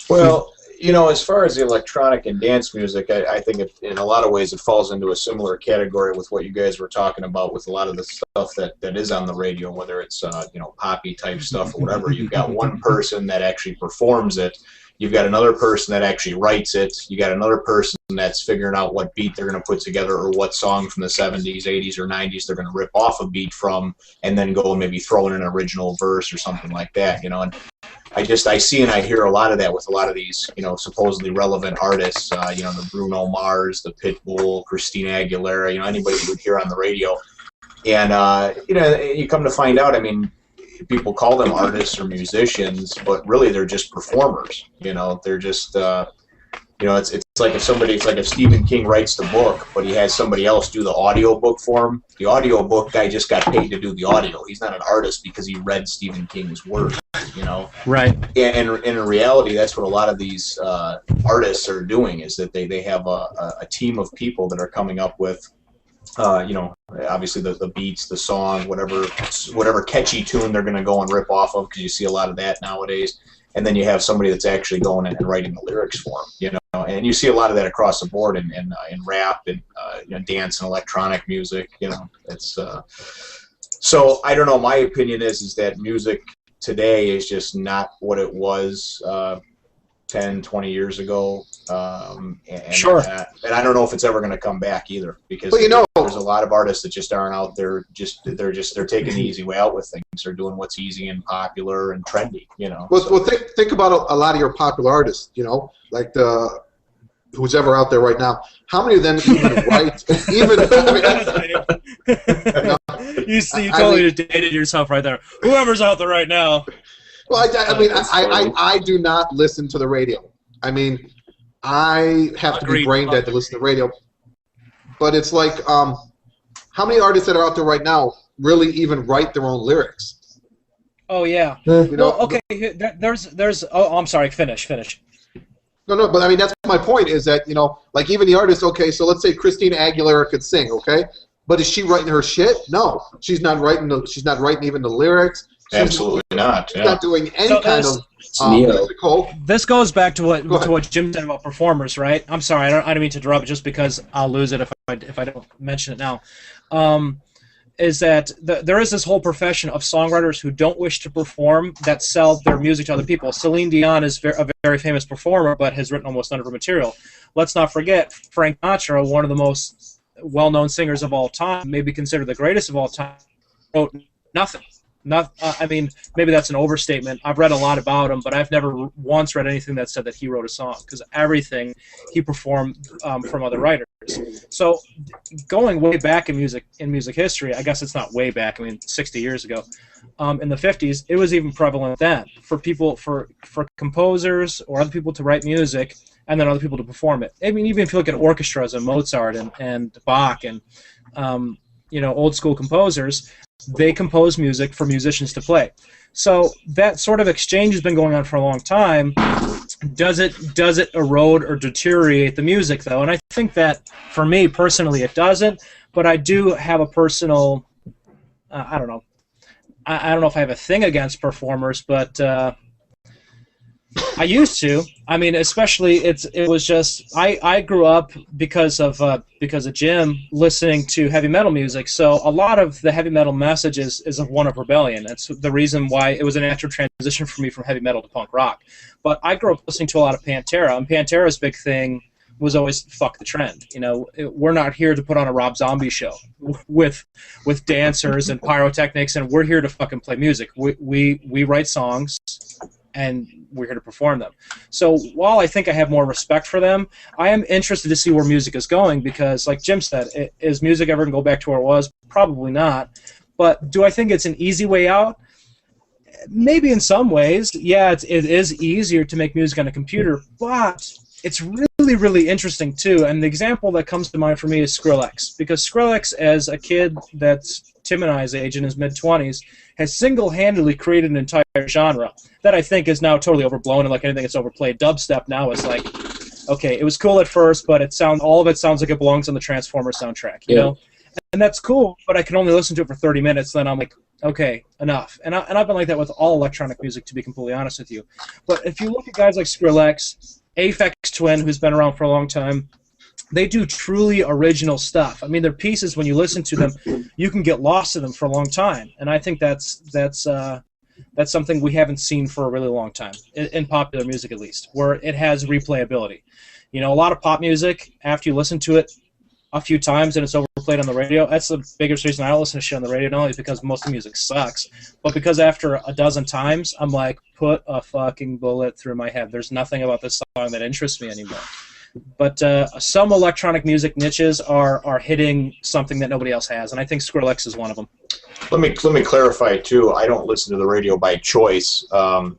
Well, you know, as far as the electronic and dance music, I think in a lot of ways it falls into a similar category with what you guys were talking about with a lot of the stuff that is on the radio, whether it's you know, poppy type stuff or whatever. You've got one person that actually performs it. You've got another person that actually writes it. You got another person that's figuring out what beat they're going to put together or what song from the 70s, 80s, or 90s they're going to rip off a beat from and then go and maybe throw in an original verse or something like that, you know. And I see and I hear a lot of that with a lot of these, supposedly relevant artists, the Bruno Mars, the Pitbull, Christina Aguilera, anybody you would hear on the radio. And, you come to find out, I mean, people call them artists or musicians, but really they're just performers. They're just, it's like if Stephen King writes the book, but he has somebody else do the audio book for him. The audio book guy just got paid to do the audio. He's not an artist because he read Stephen King's work, Right. And in reality, that's what a lot of these artists are doing, is that they have a team of people that are coming up with, obviously the beats, the song, whatever catchy tune they're going to go and rip off of, because you see a lot of that nowadays. And then you have somebody that's actually going in and writing the lyrics for them, and you see a lot of that across the board in rap and dance and electronic music. It's so I don't know. My opinion is that music today is just not what it was 10, 20 years ago. And Sure. And I don't know if it's ever going to come back either, because there's a lot of artists that just aren't out there. They're taking the easy way out with things. They're doing what's easy and popular and trendy. Well, think about a lot of your popular artists. Like who's ever out there right now. How many of them even write? You totally dated yourself right there. Whoever's out there right now. Well, I do not listen to the radio. I mean, I have to be brain dead to listen to the radio. But it's like, how many artists that are out there right now really even write their own lyrics? Oh yeah. Okay. There's. Oh, I'm sorry. Finish. No, but I mean that's my point. Is that like even the artists? Okay, so let's say Christina Aguilera could sing. Okay, but is she writing her shit? No, she's not writing. She's not writing even the lyrics. Absolutely not. She's not doing any kind of musical. This goes back to what Jim said about performers, right? I'm sorry, I don't mean to interrupt, just because I'll lose it if I don't mention it now. Is that there is this whole profession of songwriters who don't wish to perform, that sell their music to other people. Celine Dion is a very famous performer, but has written almost none of her material. Let's not forget Frank Sinatra, one of the most well-known singers of all time, maybe considered the greatest of all time, wrote nothing. I mean, maybe that's an overstatement. I've read a lot about him, but I've never once read anything that said that he wrote a song, because everything he performed from other writers. So, going way back in music history, I guess it's not way back. I mean, 60 years ago, in the 50s, it was even prevalent then for people, for composers or other people to write music, and then other people to perform it. I mean, even if you look at orchestras and Mozart and Bach and old school composers, they compose music for musicians to play. So that sort of exchange has been going on for a long time. Does it erode or deteriorate the music, though? And I think that, for me personally, it doesn't. But I do have a personal, I don't know. I don't know if I have a thing against performers, but I used to. I mean, especially it was just I grew up because of Jim listening to heavy metal music. So a lot of the heavy metal message is one of rebellion. That's the reason why it was a natural transition for me from heavy metal to punk rock. But I grew up listening to a lot of Pantera, and Pantera's big thing was always fuck the trend. We're not here to put on a Rob Zombie show with dancers and pyrotechnics, and we're here to fucking play music. We write songs, and we're here to perform them. So while I think I have more respect for them, I am interested to see where music is going, because, like Jim said, is music ever going to go back to where it was? Probably not. But do I think it's an easy way out? Maybe in some ways. Yeah, it is easier to make music on a computer, but it's really, really interesting too. And the example that comes to mind for me is Skrillex, because Skrillex, as a kid that's Tim and I's age, in his mid-20s, has single-handedly created an entire genre that I think is now totally overblown, and like anything that's overplayed. Dubstep now is like, okay, it was cool at first, but all of it sounds like it belongs on the Transformers soundtrack, you know? And that's cool, but I can only listen to it for 30 minutes, then I'm like, okay, enough. And I've been like that with all electronic music, to be completely honest with you. But if you look at guys like Skrillex, Aphex Twin, who's been around for a long time, they do truly original stuff. I mean, their pieces, when you listen to them, you can get lost in them for a long time. And I think that's something we haven't seen for a really long time, in popular music at least, where it has replayability. A lot of pop music, after you listen to it a few times and it's overplayed on the radio, that's the biggest reason I don't listen to shit on the radio, not only because most of the music sucks, but because after a dozen times, I'm like, put a fucking bullet through my head. There's nothing about this song that interests me anymore. But some electronic music niches are hitting something that nobody else has, and I think Skrillex is one of them. Let me clarify too. I don't listen to the radio by choice. I'm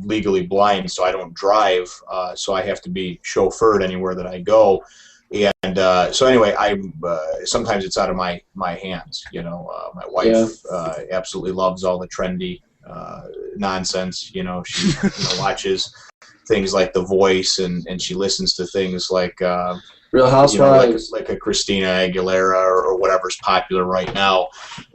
legally blind, so I don't drive. So I have to be chauffeured anywhere that I go. And so anyway, sometimes it's out of my hands. You know, my wife absolutely loves all the trendy nonsense. You know, she watches things like The Voice, and she listens to things like Real Housewives, like a Christina Aguilera or whatever's popular right now.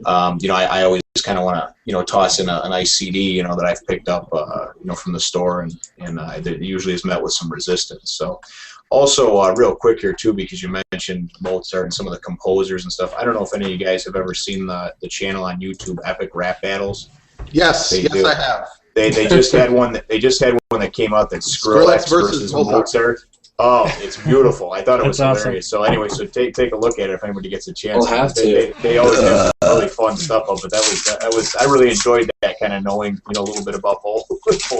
I always kind of want to toss in a nice CD that I've picked up from the store, and that usually is met with some resistance. So also real quick here too, because you mentioned Mozart and some of the composers and stuff. I don't know if any of you guys have ever seen the channel on YouTube, Epic Rap Battles. Yes, I have. They just had one that came out that's Skrillex versus Mozart. Oh, it's beautiful. I thought it was hilarious. So anyway, so take a look at it if anybody gets a chance. I'll have to. They always have some really fun stuff up, but I really enjoyed that, kind of knowing a little bit about both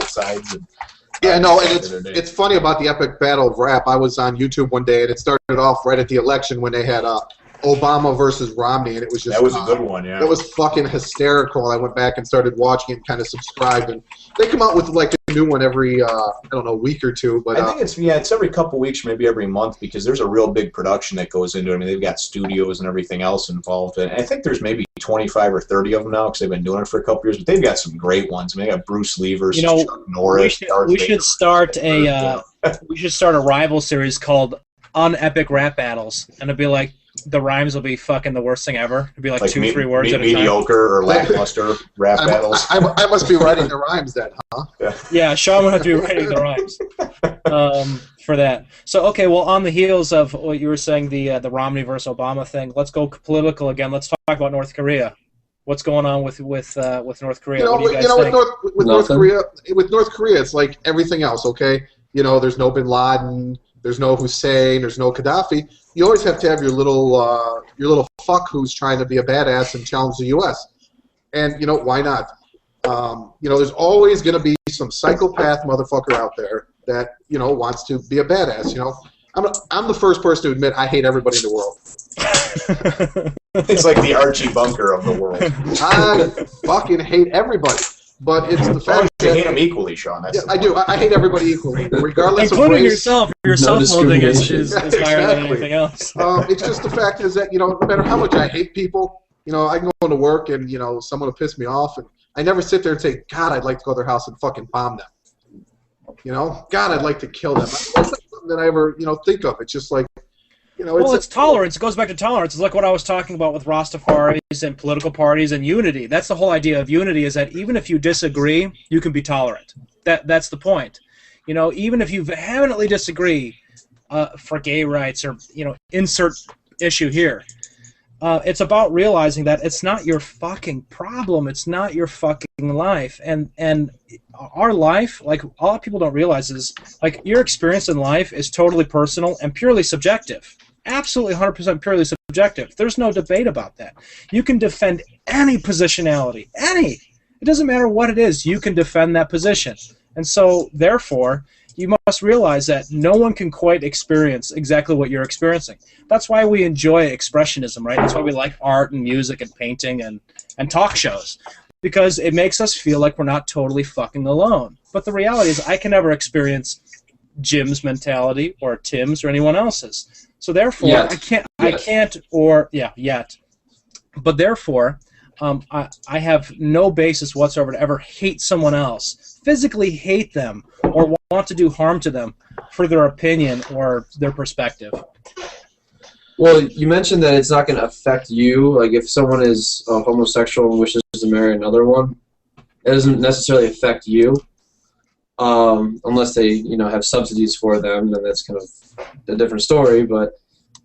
sides. And, and it's funny about the epic battle of rap. I was on YouTube one day, and it started off right at the election when they had Obama versus Romney, and it was just that was a good one. Yeah, that was fucking hysterical. I went back and started watching it, and kind of subscribed, and they come out with like a new one every week or two. But I think it's every couple weeks, maybe every month, because there's a real big production that goes into it. I mean, they've got studios and everything else involved, and I think there's maybe 25 or 30 of them now because they've been doing it for a couple years. But they've got some great ones. I mean, they got Bruce Lee versus Chuck Norris. We should start a rival series called Unepic Rap Battles, and it'd be like, the rhymes will be fucking the worst thing ever. It'd be like 2-3 words at a time. Mediocre or lackluster rap battles. I must be writing the rhymes then, huh? Yeah, Sean would have to be writing the rhymes for that. So, okay, well, on the heels of what you were saying, the Romney versus Obama thing, let's go political again. Let's talk about North Korea. What's going on with North Korea? What do you guys think? With North Korea, it's like everything else, okay? There's no Bin Laden, there's no Hussein, there's no Gaddafi. You always have to have your little fuck who's trying to be a badass and challenge the U.S. And why not? There's always going to be some psychopath motherfucker out there that wants to be a badass. I'm the first person to admit I hate everybody in the world. It's like the Archie Bunker of the world. I fucking hate everybody. But it's the fact that you hate them equally, Sean. I do. I hate everybody equally, regardless including of race. yourself. Your self-loathing is higher than anything else. It's just the fact is that no matter how much I hate people, I can go into work and someone will piss me off, and I never sit there and say, God, I'd like to go to their house and fucking bomb them. God, I'd like to kill them. That's not something that I ever think of. It's just like. It's tolerance. It goes back to tolerance. It's like what I was talking about with Rastafaris and political parties and unity. That's the whole idea of unity, is that even if you disagree, you can be tolerant. That's the point. Even if you vehemently disagree for gay rights or, insert issue here, it's about realizing that it's not your fucking problem. It's not your fucking life. And our life, like, a lot of people don't realize is, like, your experience in life is totally personal and purely subjective. Absolutely 100% purely subjective. There's no debate about that. You can defend any positionality. Any. It doesn't matter what it is. You can defend that position. And so, therefore, you must realize that no one can quite experience exactly what you're experiencing. That's why we enjoy expressionism, right? That's why we like art and music and painting and talk shows. Because it makes us feel like we're not totally fucking alone. But the reality is I can never experience Jim's mentality or Tim's or anyone else's. So therefore, yet. Yet. But therefore, I have no basis whatsoever to ever hate someone else, physically hate them, or want to do harm to them for their opinion or their perspective. Well, you mentioned that it's not going to affect you. Like, if someone is homosexual and wishes to marry another one, it doesn't necessarily affect you. Unless they, have subsidies for them, then that's kind of a different story. But,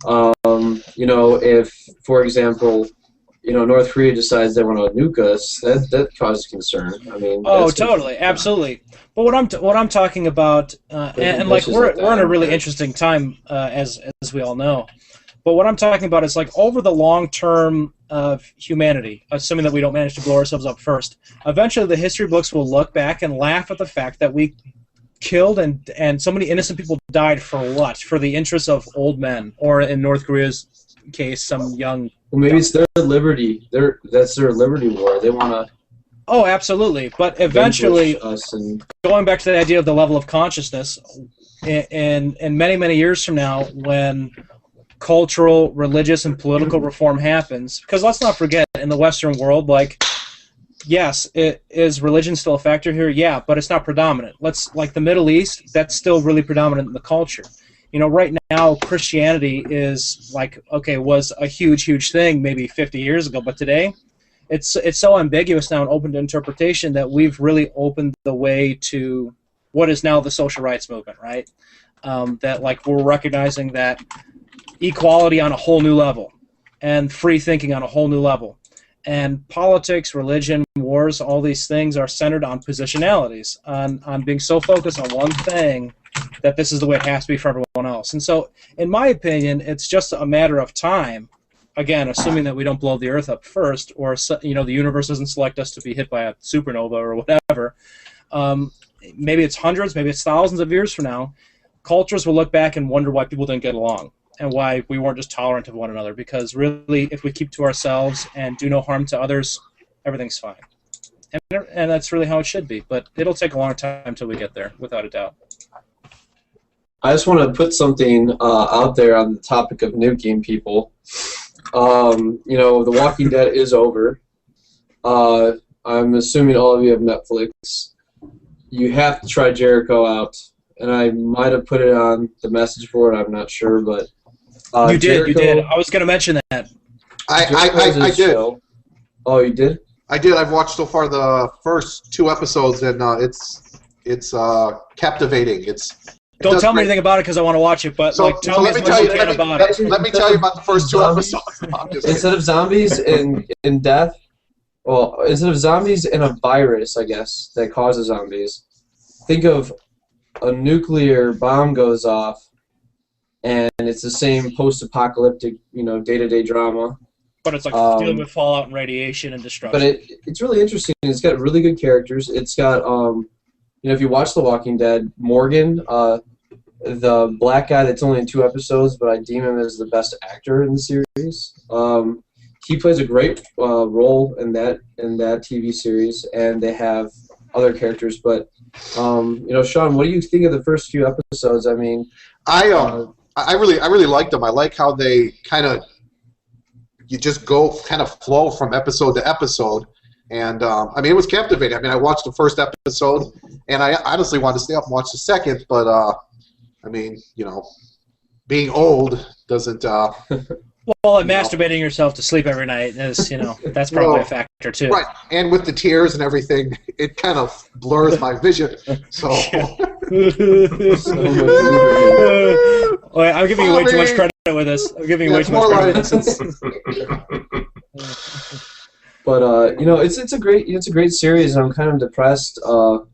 if, for example, North Korea decides they want to nuke us, that causes concern. I mean, totally, absolutely. But what I'm talking about, and like we're in a really interesting time, as we all know. But what I'm talking about is like over the long term of humanity, assuming that we don't manage to blow ourselves up first, eventually the history books will look back and laugh at the fact that we killed and so many innocent people died for what? For the interests of old men, or in North Korea's case, some young. Well, maybe it's their liberty. That's their liberty war. They want to. Oh, absolutely. But eventually, us and going back to the idea of the level of consciousness, in many, many years from now, when cultural, religious, and political reform happens, because let's not forget, in the Western world, like, yes, is religion still a factor here? Yeah, but it's not predominant. Like the Middle East, that's still really predominant in the culture. You know, right now, Christianity is like, okay, was a huge, huge thing maybe 50 years ago, but today, it's so ambiguous now and open to interpretation that we've really opened the way to what is now the social rights movement, right? That like we're recognizing that equality on a whole new level and free thinking on a whole new level. And politics, religion, wars, all these things are centered on positionalities, on being so focused on one thing that this is the way it has to be for everyone else. And so, in my opinion, it's just a matter of time. Again, assuming that we don't blow the Earth up first, or the universe doesn't select us to be hit by a supernova or whatever. Maybe it's hundreds, maybe it's thousands of years from now. Cultures will look back and wonder why people didn't get along and why we weren't just tolerant of one another. Because really, if we keep to ourselves and do no harm to others, everything's fine. And that's really how it should be. But it'll take a long time until we get there, without a doubt. I just want to put something out there on the topic of nuking people. The Walking Dead is over. I'm assuming all of you have Netflix. You have to try Jericho out, and I might have put it on the message board. I'm not sure, but you did. Jericho, You did. I was going to mention that. I did. Show. Oh, you did? I did. I've watched so far the first 2 episodes, and it's captivating. Don't tell me anything about it because I want to watch it. But tell me as much as you can about it. Let me tell you about the first 2 episodes. Instead of zombies and death, well, instead of zombies and a virus, I guess, that causes zombies, think of a nuclear bomb goes off, and it's the same post-apocalyptic, day-to-day drama. But it's like dealing with fallout and radiation and destruction. But it's really interesting. It's got really good characters. It's got, if you watch The Walking Dead, Morgan, the black guy that's only in 2 episodes, but I deem him as the best actor in the series. He plays a great role in that TV series, and they have other characters. But Sean, what do you think of the first few episodes? I mean, I really liked them. I like how they you just go kind of flow from episode to episode. And, it was captivating. I watched the first episode, and I honestly wanted to stay up and watch the second, but, being old doesn't... Well, and masturbating yourself to sleep every night is, that's probably a factor, too. Right, and with the tears and everything, it kind of blurs my vision, so... I'm giving you way too much credit with this. I'm giving you way too much credit with this. But it's a great series, and I'm kind of depressed, that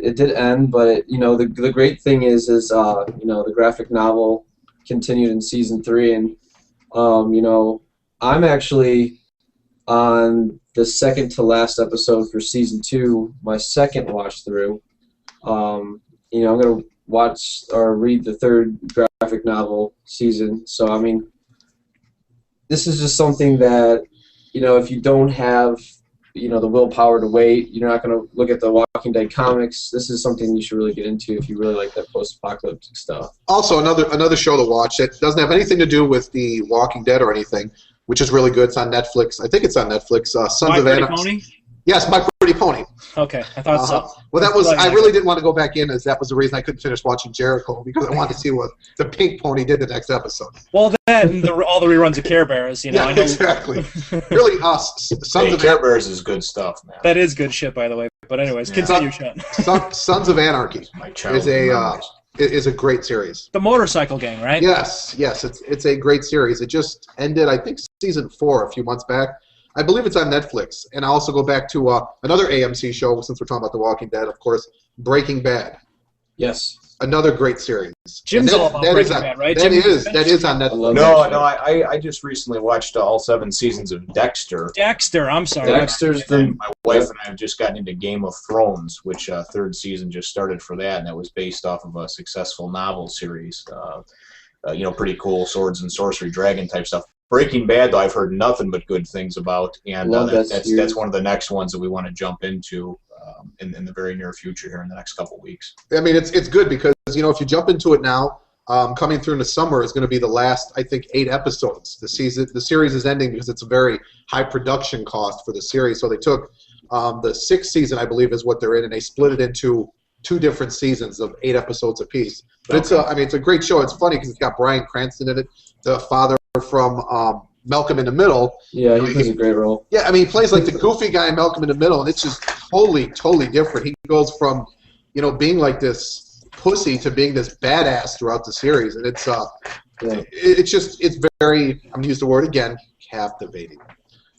it did end. But the great thing is the graphic novel continued in season 3, and I'm actually on the second to last episode for season 2, my second watch through. I'm gonna watch or read the 3rd graphic novel season. So this is just something that. If you don't have, the willpower to wait, you're not going to look at the Walking Dead comics. This is something you should really get into if you really like that post-apocalyptic stuff. Also, another show to watch that doesn't have anything to do with the Walking Dead or anything, which is really good. It's on Netflix. I think it's on Netflix. Sons of Anarchy. Pony? Yes, My Pretty Pony. Okay, I thought so. Well, that was. I really didn't want to go back in, as that was the reason I couldn't finish watching Jericho, because I wanted to see what the Pink Pony did the next episode. Well, that and all the reruns of Care Bears, Yeah, I know. exactly. Really, Sons of Care Bears is good stuff, man. That is good shit, by the way. But anyways, continue, Sean. Sons of Anarchy is a great series. The motorcycle gang, right? Yes, it's a great series. It just ended, I think, season 4 a few months back. I believe it's on Netflix. And I also go back to another AMC show, since we're talking about The Walking Dead, of course, Breaking Bad. Yes. Another great series. Jim's all about Breaking Bad, right? That is on Netflix. No, I just recently watched all 7 seasons of Dexter. Dexter, I'm sorry. Dexter's My wife and I have just gotten into Game of Thrones, which 3rd season just started for that, and that was based off of a successful novel series. Pretty cool swords and sorcery, dragon type stuff. Breaking Bad, though, I've heard nothing but good things about, and that's one of the next ones that we want to jump into in the very near future here in the next couple of weeks. I mean, it's good because if you jump into it now, coming through in the summer is going to be the last, I think, 8 episodes. The series is ending because it's a very high production cost for the series. So they took the 6th season, I believe, is what they're in, and they split it into 2 different seasons of 8 episodes apiece. But it's a great show. It's funny because it's got Bryan Cranston in it, the father from Malcolm in the Middle. Yeah, he plays a great role. Yeah, I mean, he plays like the goofy guy in Malcolm in the Middle, and it's just totally different. He goes from, being like this pussy to being this badass throughout the series, and it's very, I'm gonna use the word again, captivating.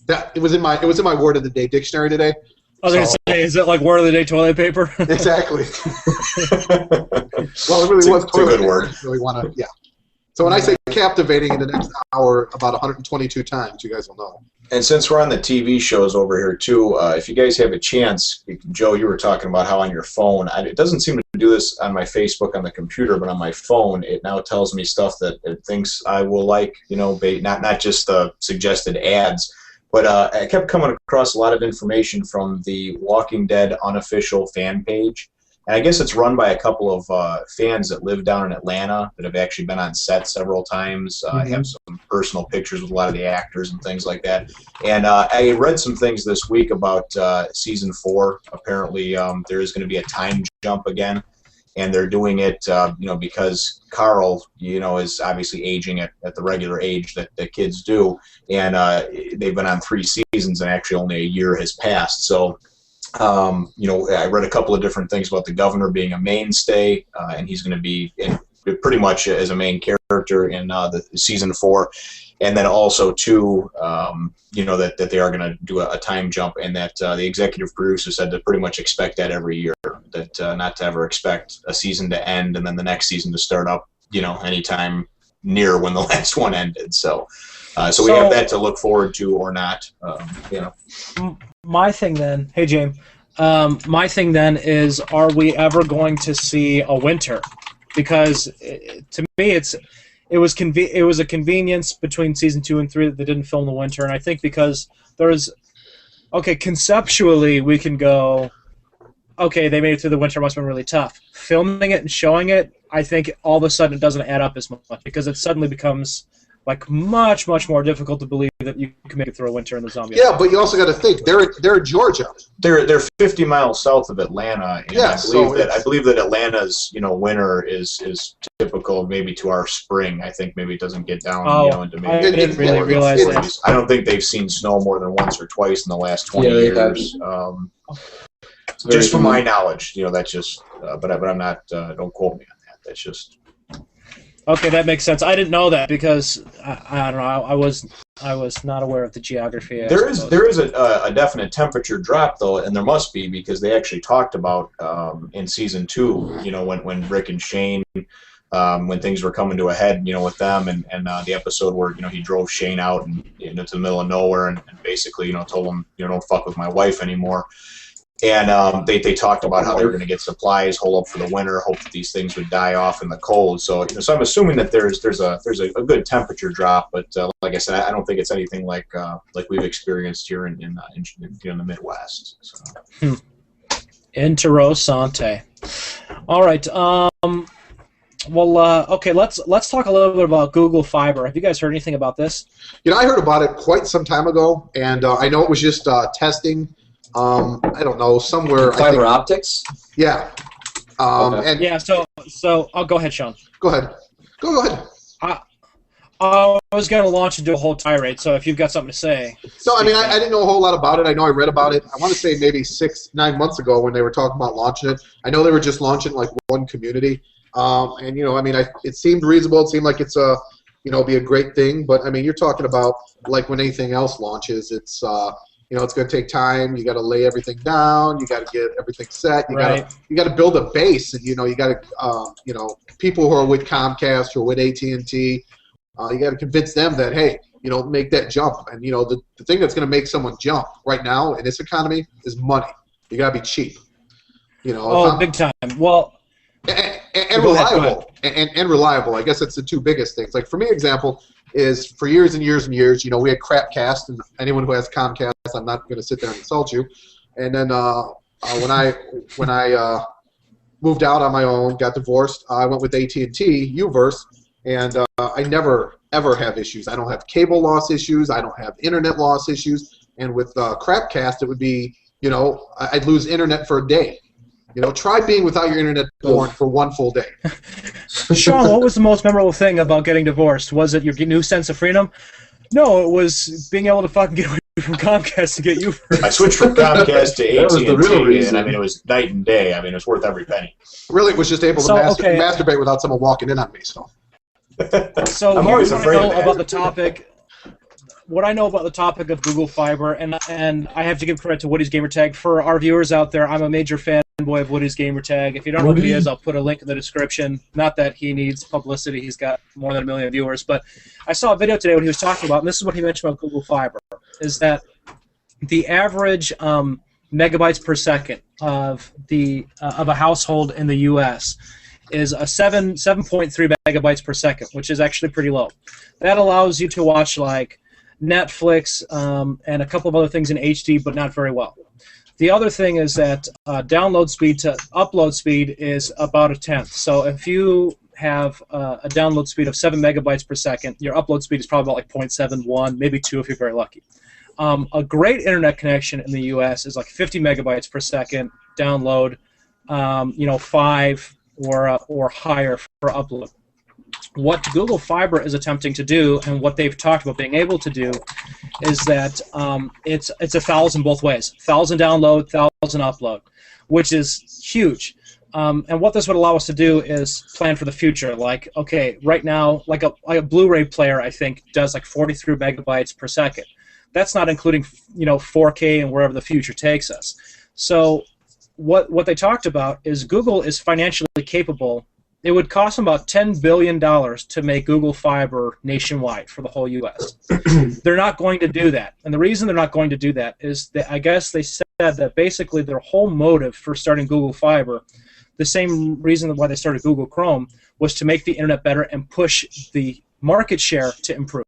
It was in my word of the day dictionary today. I was going to say, is it like word of the day toilet paper? Exactly. Well, it really was toilet paper. It's a good word. Really yeah. So when I say captivating in the next hour about 122 times, you guys will know. And since we're on the TV shows over here too, if you guys have a chance, Joe, you were talking about how on your phone, it doesn't seem to do this on my Facebook on the computer, but on my phone, it now tells me stuff that it thinks I will like, not just the suggested ads. But I kept coming across a lot of information from the Walking Dead unofficial fan page. And I guess it's run by a couple of fans that live down in Atlanta that have actually been on set several times. Have some personal pictures with a lot of the actors and things like that. And I read some things this week about Season 4. Apparently there is going to be a time jump again. And they're doing it, because Carl, is obviously aging at the regular age that kids do. And they've been on 3 seasons, and actually only a year has passed. So, I read a couple of different things about the governor being a mainstay, and he's going to be pretty much as a main character in the Season 4. And then also, too, that they are going to do a time jump, and that the executive producer said to pretty much expect that every year, that not to ever expect a season to end and then the next season to start up, anytime near when the last one ended. So we have that to look forward to or not, My thing then, hey, James, my thing then is, are we ever going to see a winter? Because to me, it was a convenience between season 2 and 3 that they didn't film the winter, and I think because conceptually we can go, okay, they made it through the winter, must have been really tough. Filming it and showing it, I think all of a sudden it doesn't add up as much because it suddenly becomes like much more difficult to believe that you can make it through a winter in the zombie. Yeah, but you also got to think they're in Georgia. They're 50 miles south of Atlanta, and yeah, I believe that Atlanta's winter is typical maybe to our spring. I think maybe it doesn't get down into maybe. I didn't really realize that. I don't think they've seen snow more than once or twice in the last 20 years. Just from my knowledge, that's just. But I'm not. Don't quote me on that. That's just. Okay, that makes sense. I didn't know that because I don't know. I was not aware of the geography. There is a definite temperature drop though, and there must be because they actually talked about in season 2. When Rick and Shane, when things were coming to a head, with them, and the episode where he drove Shane out and into the middle of nowhere and basically told him don't fuck with my wife anymore. And they talked about how they were going to get supplies, hold up for the winter, hope that these things would die off in the cold. So, so I'm assuming that there's a good temperature drop, but like I said, I don't think it's anything like we've experienced here in the Midwest. So. Interessante. All right. Okay. Let's talk a little bit about Google Fiber. Have you guys heard anything about this? I heard about it quite some time ago, and I know it was just testing. I don't know, somewhere. Fiber optics? Yeah. Okay. And yeah, so I'll go ahead, Sean. Go ahead. Go ahead. I was going to launch and do a whole tirade, so if you've got something to say. No, I mean, I didn't know a whole lot about it. I know I read about it, I want to say maybe 6-9 months ago when they were talking about launching it. I know they were just launching like one community. And, I mean, it seemed reasonable. It seemed like it's be a great thing. But, I mean, you're talking about like when anything else launches, it's You know, it's going to take time. You got to lay everything down. You got to get everything set. You Right. got to build a base, and you know, you got to people who are with Comcast or with AT&T, you got to convince them that, hey, you know, make that jump. And you know, the thing that's going to make someone jump right now in this economy is money. You got to be cheap. You know, Oh, big time. Well, and reliable. And reliable. I guess that's the two biggest things. Like for me, example is for years and years and years, you know, we had Crapcast, and anyone who has Comcast, I'm not going to sit there and insult you. And then when I moved out on my own, got divorced, I went with AT&T Uverse, and I never ever have issues. I don't have cable loss issues. I don't have internet loss issues. And with Crapcast, it would be, you know, I'd lose internet for a day. You know, try being without your internet for one full day. Sean, what was the most memorable thing about getting divorced? Was it your new sense of freedom? No, it was being able to fucking get away from Comcast to get you first. I switched from Comcast to That was the real AT&T, reason. and I mean, it was night and day. I mean, it was worth every penny. Really, it was just able to masturbate without someone walking in on me. So So I'm always here's what afraid I of know that. about the topic. What I know about the topic of Google Fiber, and I have to give credit to Woody's Gamertag. For our viewers out there, I'm a major fanboy of Woody's Gamertag. If you don't know who he is, I'll put a link in the description. Not that he needs publicity; he's got more than 1 million viewers. But I saw a video today when he was talking about, and this is what he mentioned about Google Fiber, is that the average megabytes per second of a household in the U.S. is a 7.3 megabytes per second, which is actually pretty low. That allows you to watch like Netflix and a couple of other things in HD, but not very well. The other thing is that download speed to upload speed is about a tenth. So if you have a download speed of 7 megabytes per second, your upload speed is probably about like 0.71, maybe 2 if you're very lucky. A great internet connection in the U.S. is like 50 megabytes per second download, 5 or higher for upload. What Google Fiber is attempting to do, and what they've talked about being able to do, is that it's 1,000 both ways. 1,000 download, 1,000 upload, which is huge. And what this would allow us to do is plan for the future. Like, okay, right now, like a Blu-ray player, I think, does like 43 megabytes per second. That's not including 4K and wherever the future takes us. So what they talked about is Google is financially capable. It would cost them about $10 billion to make Google Fiber nationwide for the whole U.S. They're not going to do that. And the reason they're not going to do that is that I guess they said that basically their whole motive for starting Google Fiber, the same reason why they started Google Chrome, was to make the internet better and push the market share to improve.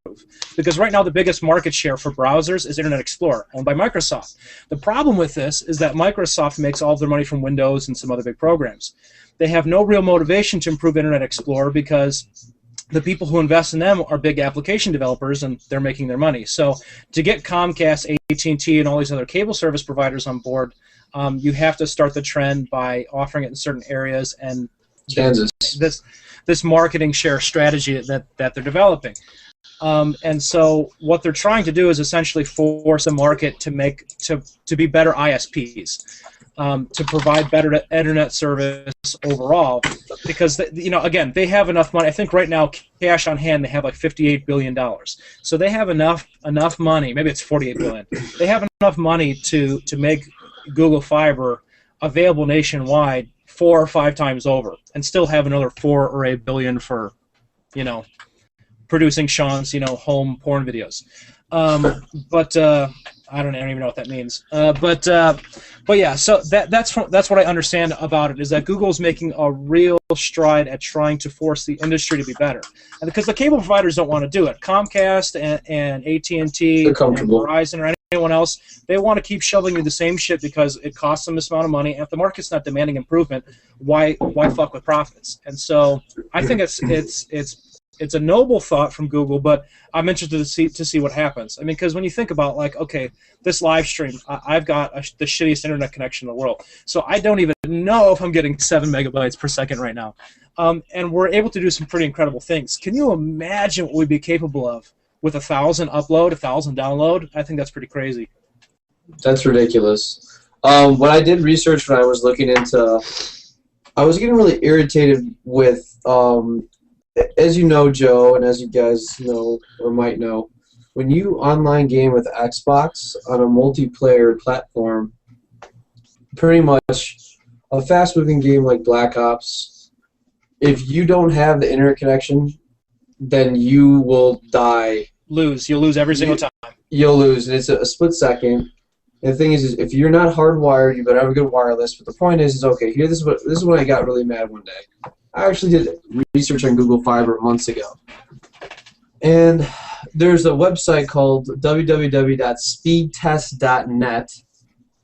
Because right now the biggest market share for browsers is Internet Explorer, owned by Microsoft. The problem with this is that Microsoft makes all of their money from Windows and some other big programs. They have no real motivation to improve Internet Explorer because the people who invest in them are big application developers, and they're making their money. So to get Comcast, AT&T, and all these other cable service providers on board, you have to start the trend by offering it in certain areas and Kansas. this marketing share strategy that they're developing. And so what they're trying to do is essentially force the market to be better ISPs. To provide better internet service overall, because again, they have enough money. I think right now, cash on hand, they have like $58 billion. So they have enough money. Maybe it's $48 billion. They have enough money to make Google Fiber available nationwide 4 or 5 times over, and still have another 4 or 8 billion for, producing Sean's home porn videos. But I don't even know what that means. But yeah, so that's what I understand about it, is that Google's making a real stride at trying to force the industry to be better, and because the cable providers don't want to do it, Comcast and AT&T and Verizon or anyone else, they want to keep shoveling you the same shit because it costs them this amount of money, and if the market's not demanding improvement, why fuck with profits? And so I think it's a noble thought from Google, but I'm interested to see what happens. I mean, because when you think about, like, okay, this live stream, I've got the shittiest internet connection in the world, so I don't even know if I'm getting 7 megabytes per second right now. And we're able to do some pretty incredible things. Can you imagine what we'd be capable of with 1,000 upload, 1,000 download? I think that's pretty crazy. That's ridiculous. When I did research, when I was looking into, I was getting really irritated with, as you know, Joe, and as you guys know or might know, when you online game with Xbox on a multiplayer platform, pretty much a fast-moving game like Black Ops, if you don't have the internet connection, then you will die. You'll lose every single time. You'll lose, and it's a split second. And the thing is if you're not hardwired, you better have a good wireless. But the point is okay. Here, this is when I got really mad one day. I actually did research on Google Fiber months ago, and there's a website called www.speedtest.net.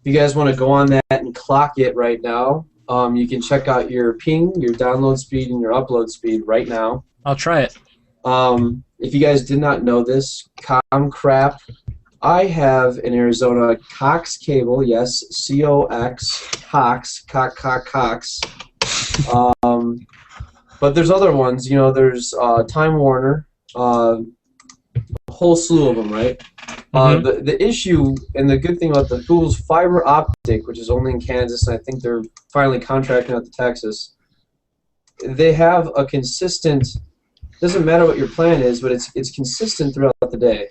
If you guys want to go on that and clock it right now, you can check out your ping, your download speed, and your upload speed right now. I'll try it. If you guys did not know this, crap, I have in Arizona Cox Cable, yes, C-O-X, Cox. But there's other ones, you know, there's Time Warner, a whole slew of them, right? The issue and the good thing about the Google's fiber optic, which is only in Kansas, and I think they're finally contracting out to Texas, they have a consistent, doesn't matter what your plan is, but it's consistent throughout the day.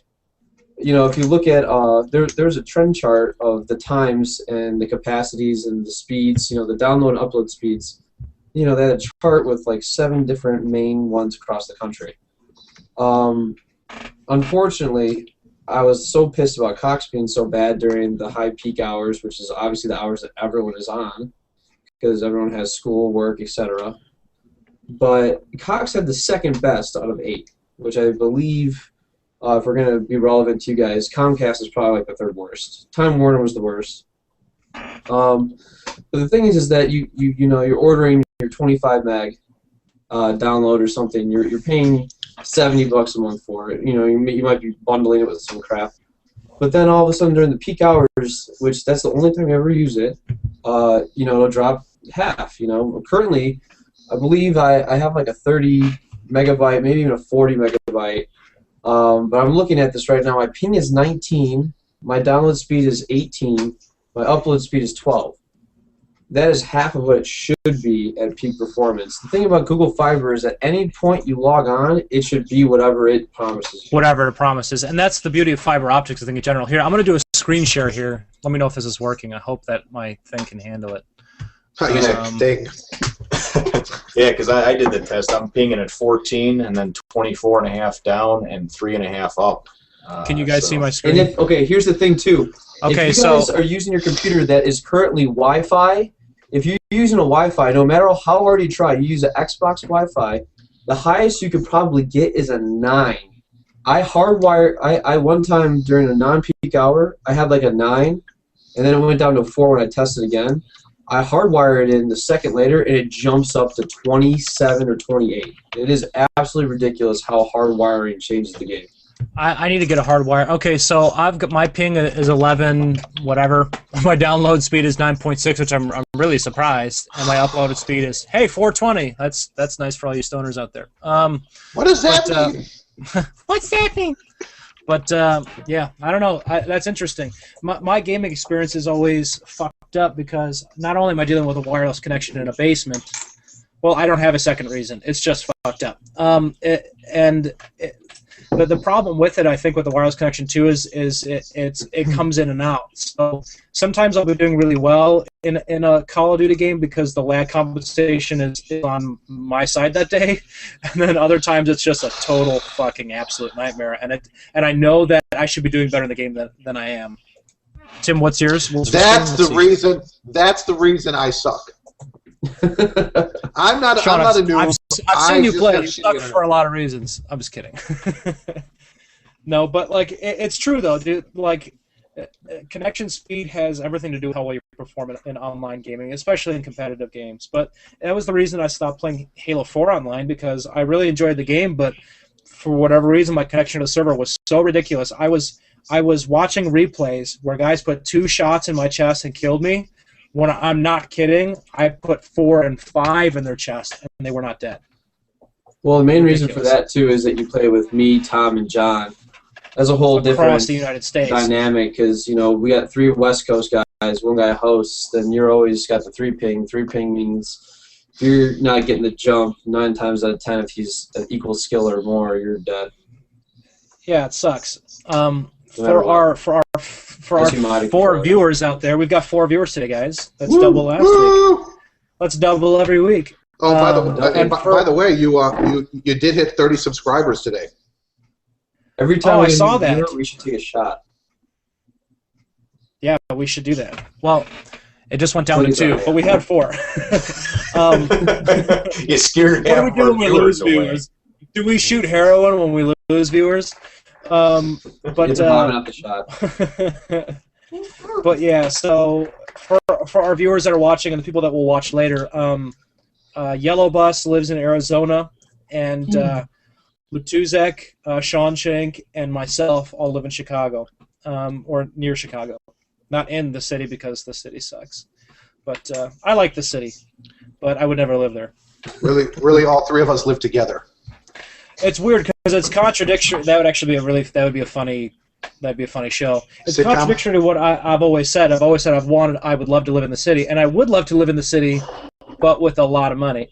You know, if you look at, there's a trend chart of the times and the capacities and the speeds, you know, the download and upload speeds. You know, they had a chart with like 7 different main ones across the country. Unfortunately, I was so pissed about Cox being so bad during the high peak hours, which is obviously the hours that everyone is on, because everyone has school, work, etc. But Cox had the second best out of 8, which I believe, if we're going to be relevant to you guys, Comcast is probably like the 3rd worst. Time Warner was the worst. But the thing is that you know, you're ordering your 25 meg download or something. You're paying $70 a month for it. You know, you might be bundling it with some crap. But then all of a sudden during the peak hours, which that's the only time you ever use it, you know, it'll drop half. You know, currently, I believe I have like a 30 megabyte, maybe even a 40 megabyte. But I'm looking at this right now. My ping is 19. My download speed is 18. My upload speed is 12. That is half of what it should be at peak performance. The thing about Google Fiber is at any point you log on, it should be whatever it promises you. Whatever it promises. And that's the beauty of fiber optics, I think, in general. Here, I'm going to do a screen share here. Let me know if this is working. I hope that my thing can handle it. Yeah, because I did the test. I'm pinging at 14 and then 24.5 down and 3.5 up. Can you guys see my screen? And okay, here's the thing too. Okay, if you guys are using your computer that is currently Wi-Fi, if you're using a Wi-Fi, no matter how hard you try, you use an Xbox Wi-Fi, the highest you could probably get is a 9. I one time during a non-peak hour, I had like a 9, and then it went down to 4 when I tested again. I hardwired it in the second later, and it jumps up to 27 or 28. It is absolutely ridiculous how hardwiring changes the game. I need to get a hardwire. Okay, so I've got my ping is 11, whatever. My download speed is 9.6, which I'm really surprised, and my uploaded speed is 420. That's nice for all you stoners out there. What does that mean? What's that mean? But yeah, I don't know. That's interesting. My gaming experience is always fucked up because not only am I dealing with a wireless connection in a basement. Well, I don't have a second reason. It's just fucked up. But the problem with it, I think, with the wireless connection too, is it comes in and out. So sometimes I'll be doing really well in a Call of Duty game because the lag compensation is on my side that day, and then other times it's just a total fucking absolute nightmare. And I know that I should be doing better in the game than I am. Tim, what's yours? That's the reason. That's the reason I suck. I'm not. Sean, I'm not a noob. I've seen you play. You suck for a lot of reasons. I'm just kidding. No, but like it's true though, dude. Like connection speed has everything to do with how well you perform in online gaming, especially in competitive games. But that was the reason I stopped playing Halo 4 online because I really enjoyed the game, but for whatever reason, my connection to the server was so ridiculous. I was watching replays where guys put 2 shots in my chest and killed me. When I'm not kidding, I put 4 and 5 in their chest, and they were not dead. Well, the main reason for that, too, is that you play with me, Tom, and John. That's a whole different the United States dynamic because, you know, we got 3 West Coast guys, 1 guy hosts, then you're always got the 3 ping. 3 ping means if you're not getting the jump, 9 times out of 10, if he's an equal skill or more, you're dead. Yeah, it sucks. For our Automatic 4 control. viewers out there, we've got 4 viewers today, guys. That's double last week. Let's double every week. Oh, And by the way, you did hit 30 subscribers today. Every time Oh, we I saw do that. it, we should take a shot. Yeah, we should do that. Well, it just went down to Please 2, don't. but we had 4. You scared What do half we of do our when we viewers lose away. viewers? Do we shoot heroin when we lose viewers? But It's a bottom out the shot. but yeah, so for our viewers that are watching and the people that will watch later, Yellow Bus lives in Arizona, and Lutuzek, Sean Shank, and myself all live in Chicago, or near Chicago. Not in the city because the city sucks. But I like the city, but I would never live there. Really, all 3 of us live together. It's weird because it's contradictory. That would be a funny show. It's Sitcom? contradictory to what I've always said. I would love to live in the city, and I would love to live in the city, but with a lot of money.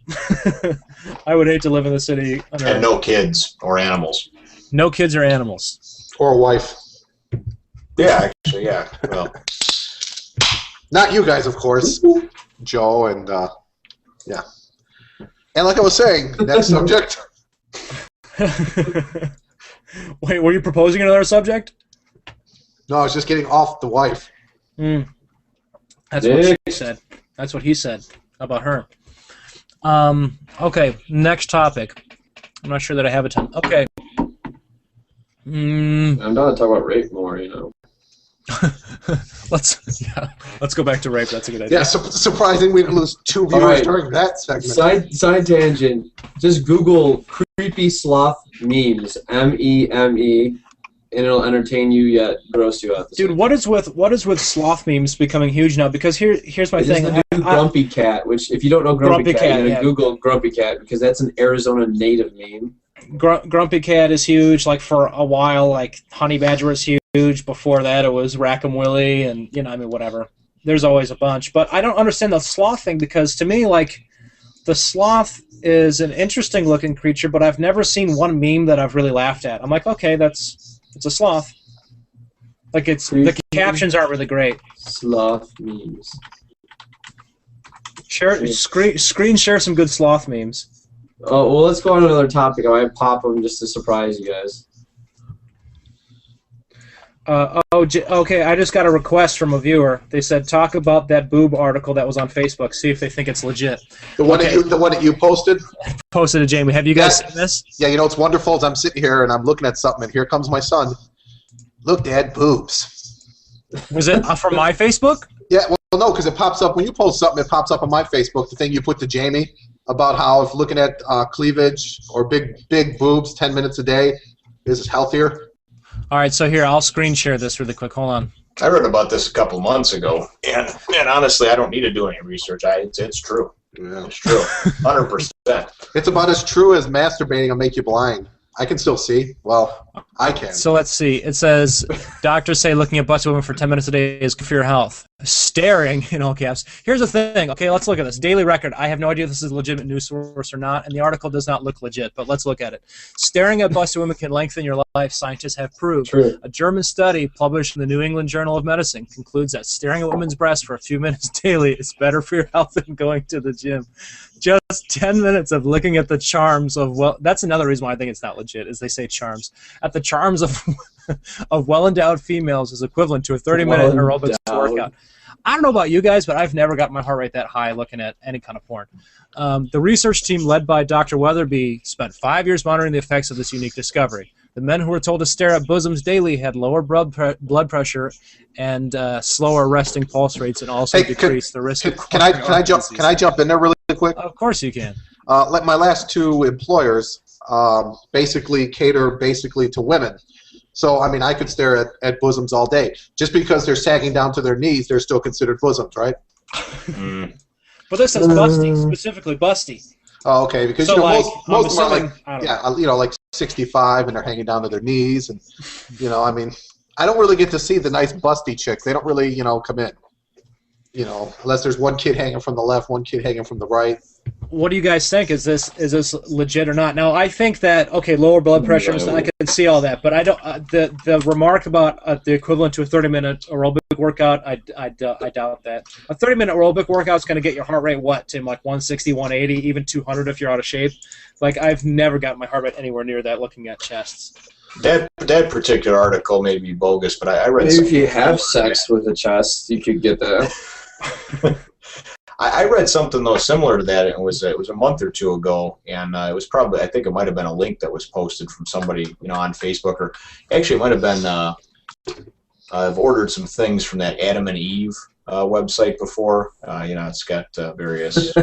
I would hate to live in the city. And no kids or animals. No kids or animals. Or a wife. Yeah, actually, yeah. Well, Not you guys, of course. Joe and, yeah. And like I was saying, next subject. Wait, were you proposing another subject? No, I was just getting off the wife. That's what she said. That's what he said about her. Okay, next topic. I'm not sure that I have a ton. Okay. I'm down to talk about rape more, you know. Let's go back to rape. That's a good idea. Yeah, surprising we didn't lose 2 viewers right. during that segment. Side tangent. Just Google creepy sloth memes, MEME, and it'll entertain you yet gross you out. Dude, what is with sloth memes becoming huge now? Because here's my It's thing. the new Grumpy Cat, which if you don't know Grumpy Cat, you gotta Google Grumpy Cat because that's an Arizona native meme. Grumpy Cat is huge. Like for a while, like Honey Badger was huge. Before that, it was Rack'em Willie, and whatever. There's always a bunch, but I don't understand the sloth thing because to me, like, the sloth is an interesting looking creature, but I've never seen one meme that I've really laughed at. I'm like, okay, it's a sloth. Like the captions aren't really great. Sloth memes. Screen share some good sloth memes. Oh well, let's go on to another topic. I might pop them just to surprise you guys. Okay, I just got a request from a viewer. They said, talk about that boob article that was on Facebook. See if they think it's legit. The one that you posted? Posted to Jamie. Have you guys seen this? Yeah, you know what's wonderful is I'm sitting here and I'm looking at something, and here comes my son. Look, Dad, boobs. Was it from my Facebook? Yeah, well, no, because it pops up. When you post something, it pops up on my Facebook, the thing you put to Jamie about how if looking at cleavage or big boobs 10 minutes a day is healthier. All right, so here, I'll screen share this really quick. Hold on. I read about this a couple months ago, and honestly, I don't need to do any research. It's true. Yeah. It's true. 100%. It's about as true as masturbating will make you blind. I can still see. Well, I can. So let's see. It says, doctors say looking at butts of women for 10 minutes a day is good for your health. Staring, in all caps. Here's the thing. Okay, let's look at this. Daily Record. I have no idea if this is a legitimate news source or not, and the article does not look legit, but let's look at it. Staring at butts of women can lengthen your life, scientists have proved. True. A German study published in the New England Journal of Medicine concludes that staring at women's breasts for a few minutes daily is better for your health than going to the gym. Just 10 minutes of looking at the charms of, well, that's another reason why I think it's not legit, is they say charms. At the charms of of well-endowed females is equivalent to a 30-minute aerobics workout. I don't know about you guys, but I've never got my heart rate that high looking at any kind of porn. The research team led by Dr. Weatherby spent 5 years monitoring the effects of this unique discovery. The men who were told to stare at bosoms daily had lower blood pressure and slower resting pulse rates, and also decreased the risk of coronary Can I jump in there really quick? Of course you can. Like my last 2 employers basically cater to women. So, I mean, I could stare at bosoms all day. Just because they're sagging down to their knees, they're still considered bosoms, right? But this says busty, specifically busty. Oh, okay. Because So, most of them are like, I don't like 65 and they're hanging down to their knees, and I mean, I don't really get to see the nice busty chicks. They don't really come in. Unless there's one kid hanging from the left, one kid hanging from the right. what do you guys think? Is this legit or not? Now, I think that lower blood pressure. I can see all that, but I don't. The remark about the equivalent to a 30-minute aerobic workout, I doubt that. A 30-minute aerobic workout is going to get your heart rate what, Tim? Like 160, 180, even 200 if you're out of shape. Like I've never got my heart rate anywhere near that looking at chests. That particular article may be bogus, but I read. Maybe if you have sex with a chest, you could get that. I read something though similar to that. It was a month or two ago, and it was probably, I think it might have been a link that was posted from somebody on Facebook, or actually it might have been. I've ordered some things from that Adam and Eve website before. It's got various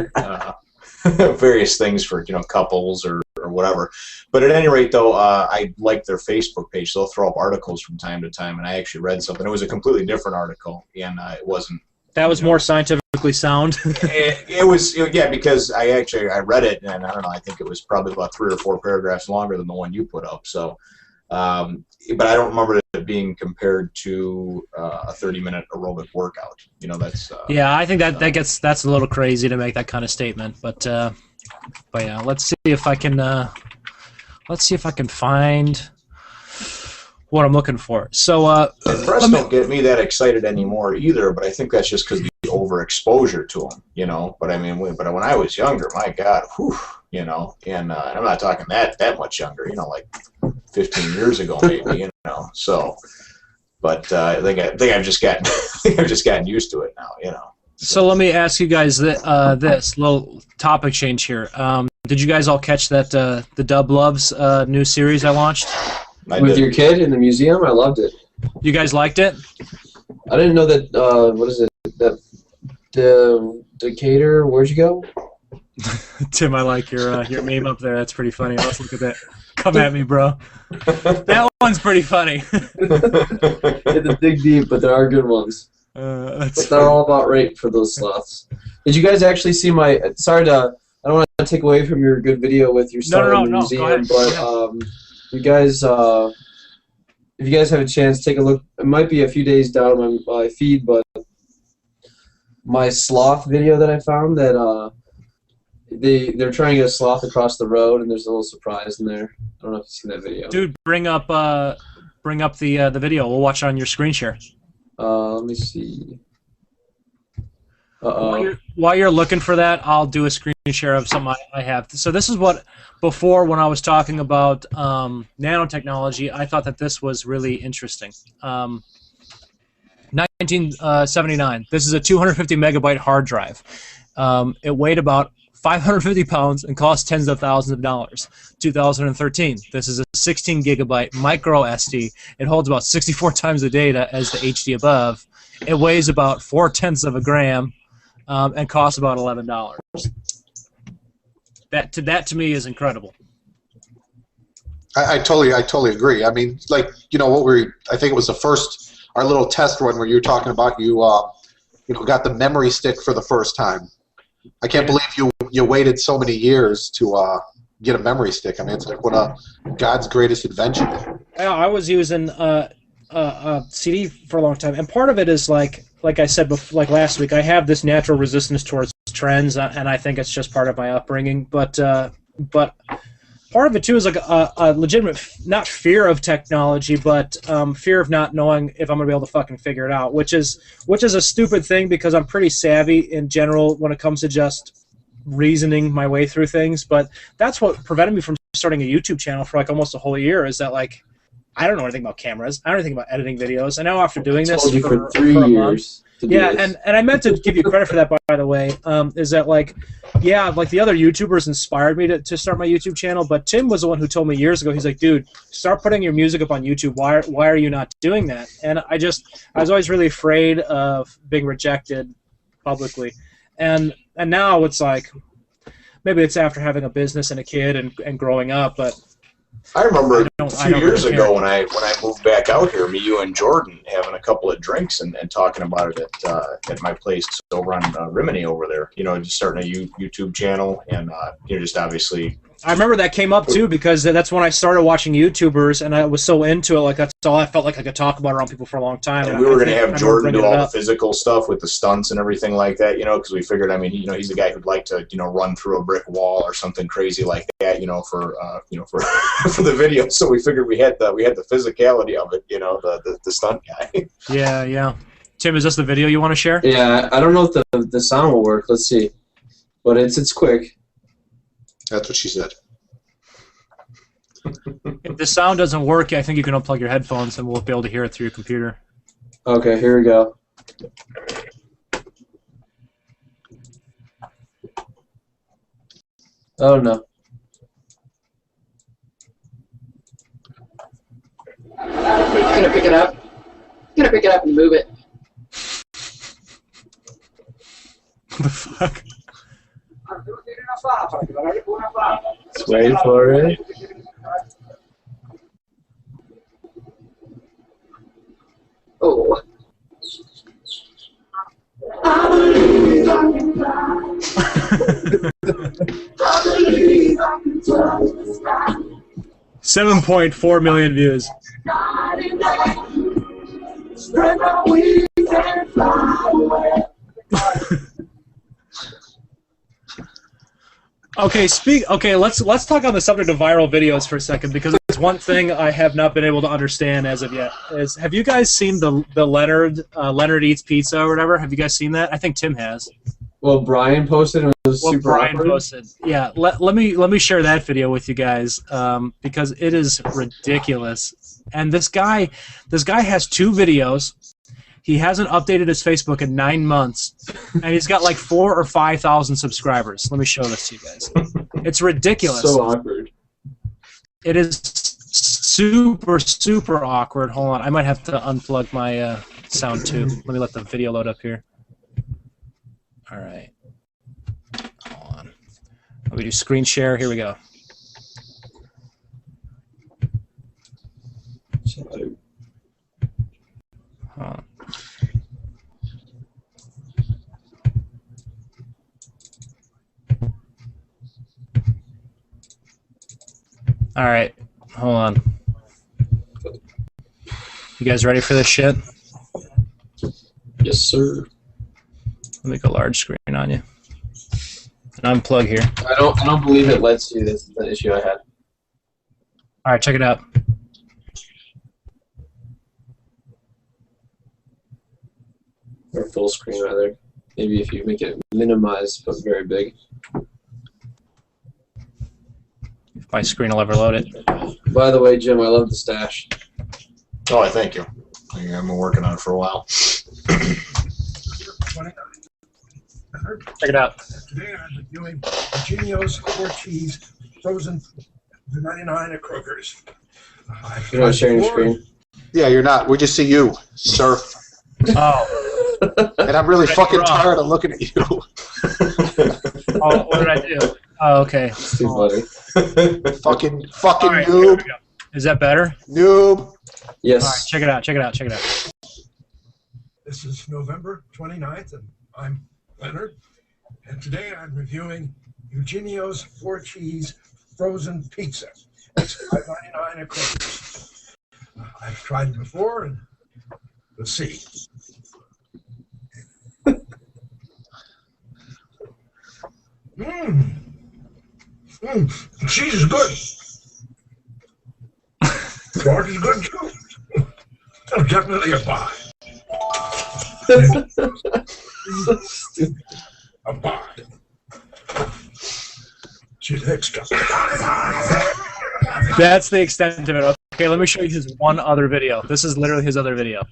various things for couples or whatever. But at any rate, though, I like their Facebook page. So they'll throw up articles from time to time, and I actually read something. It was a completely different article, and it wasn't. That was more scientifically sound. it was, because I read it, and I don't know, I think it was probably about 3 or 4 paragraphs longer than the one you put up. So, but I don't remember it being compared to a 30-minute aerobic workout. That's. Yeah, I think that's a little crazy to make that kind of statement. But yeah, let's see if I can find what I'm looking for. So the press don't get me that excited anymore either, but I think that's just because the overexposure to them, But I mean, when I was younger, my God, whew, and I'm not talking that much younger, like 15 years ago maybe, So, but I think I've just gotten used to it now, So let me ask you guys this little topic change here. Did you guys all catch that the Dub Loves new series I launched? With your kid in the museum? I loved it. You guys liked it? I didn't know that, what is it, that Decatur, where'd you go? Tim, I like your meme up there. That's pretty funny. Let's look at that. Come at me, bro. That one's pretty funny. You had to dig deep, but there are good ones. But they're all about rape for those sloths. Did you guys actually see my, I don't want to take away from your good video with your star in the museum, but you guys, if you guys have a chance, take a look. It might be a few days down on my feed, but my sloth video that I found, that they're trying to get a sloth across the road, and there's a little surprise in there. I don't know if you've seen that video. Dude, bring up the video. We'll watch it on your screen share. Let me see. While you're looking for that, I'll do a screen share of something I have. So this is what, before when I was talking about nanotechnology, I thought that this was really interesting. 1979. This is a 250 megabyte hard drive. It weighed about 550 pounds and cost tens of thousands of dollars. 2013. This is a 16 gigabyte micro SD. It holds about 64 times the data as the HD above. It weighs about 0.4 of a gram. And costs about $11. That to me is incredible. I totally agree. I mean, like, I think it was our little test run where you were talking about you got the memory stick for the first time. I can't believe you waited so many years to get a memory stick. I mean, it's like one of God's greatest invention. I was using a CD for a long time, and part of it is like I said before, like last week, I have this natural resistance towards trends, and I think it's just part of my upbringing. But part of it too is like a legitimate, not fear of technology, but fear of not knowing if I'm gonna be able to fucking figure it out, which is a stupid thing because I'm pretty savvy in general when it comes to just reasoning my way through things. But that's what prevented me from starting a YouTube channel for like almost a whole year. Is that like I don't know anything about cameras. I don't know anything about editing videos. And now after doing this for 3 years. Yeah, and I meant to give you credit for that, by the way, is that, like, yeah, like the other YouTubers inspired me to start my YouTube channel, but Tim was the one who told me years ago, he's like, dude, start putting your music up on YouTube. Why are you not doing that? And I was always really afraid of being rejected publicly. And now it's like, maybe it's after having a business and a kid and growing up, but I remember a few years ago when I moved back out here, me, you, and Jordan having a couple of drinks and talking about it at my place over on Rimini over there. Just starting a YouTube channel and just obviously I remember that came up too because that's when I started watching YouTubers, and I was so into it. Like that's all I felt like I could talk about around people for a long time. And we were going to have I Jordan do bringing it all the up. physical stuff with the stunts and everything like that, you know, because we figured, I mean, you know, he's a guy who'd like to, you know, run through a brick wall or something crazy like that, you know, for for the video. So we figured we had the physicality of it, you know, the stunt guy. Yeah. Tim, is this the video you want to share? Yeah, I don't know if the sound will work. Let's see. But it's quick. That's what she said. If the sound doesn't work, I think you can unplug your headphones and we'll be able to hear it through your computer. Okay, here we go. Oh no. Gonna pick it up. Gonna pick it up and move it. What the fuck? Let's wait for it. Oh. I believe I can fly. I believe I can touch the sky. 7.4 million views. Night and day. Spread my wings and fly away. Okay, let's talk on the subject of viral videos for a second, because it's one thing I have not been able to understand as of yet. Have you guys seen the Leonard Eats Pizza or whatever? Have you guys seen that? I think Tim has. Well, Brian posted and it was super Brian awkward. posted. Yeah, let me share that video with you guys because it is ridiculous. And this guy has 2 videos. He hasn't updated his Facebook in 9 months, and he's got like 4,000 or 5,000 subscribers. Let me show this to you guys. It's ridiculous. So awkward. It is super awkward. Hold on, I might have to unplug my sound too. Let me let the video load up here. All right. Hold on. Let me do screen share. Here we go. Hold on. All right, hold on. You guys ready for this shit? Yes, sir. Let me go large screen on you. And unplug here. I don't believe it lets you. That's the issue I had. All right, check it out. Or full screen rather. Maybe if you make it minimized but very big. If my screen will ever load it. By the way, Jim, I love the stash. Oh, I thank you. I've been working on it for a while. Check it out. Today I'm reviewing Eugenio's 4 cheese frozen for 99 at Kroger's. You're not sharing your screen. Yeah, you're not. We just see you, sir. Oh. And I'm really fucking tired of looking at you. Oh, what did I do? Oh, okay. It's too funny. fucking All right, here noob. we go. Is that better? Noob. Yes. All right, check it out. Check it out. Check it out. This is November 29th, and I'm Leonard. And today I'm reviewing Eugenio's 4 cheese frozen pizza. It's $5.99 at Kroger's. I've tried it before, and let's see. The cheese is good. Pork is good too. Oh, definitely a buy. A buy. See the next time. That's the extent of it. Okay, let me show you his one other video. This is literally his other video.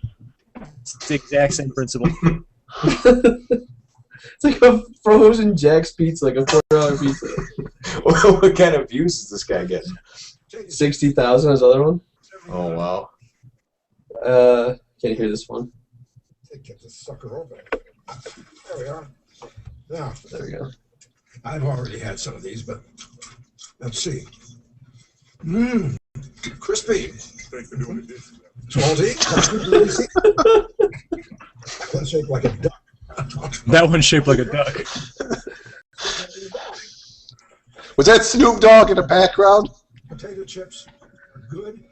It's the exact same principle. It's like a frozen Jack's pizza, like a $4 pizza. What kind of views is this guy getting? 60,000 is the other one. Oh, wow. Can't hear this one. Get this sucker over. There we are. Now, There we go. I've already had some of these, but let's see. Crispy. Salty. One shaped like a duck. That one's shaped like a duck. Was that Snoop Dogg in the background? Potato chips are good.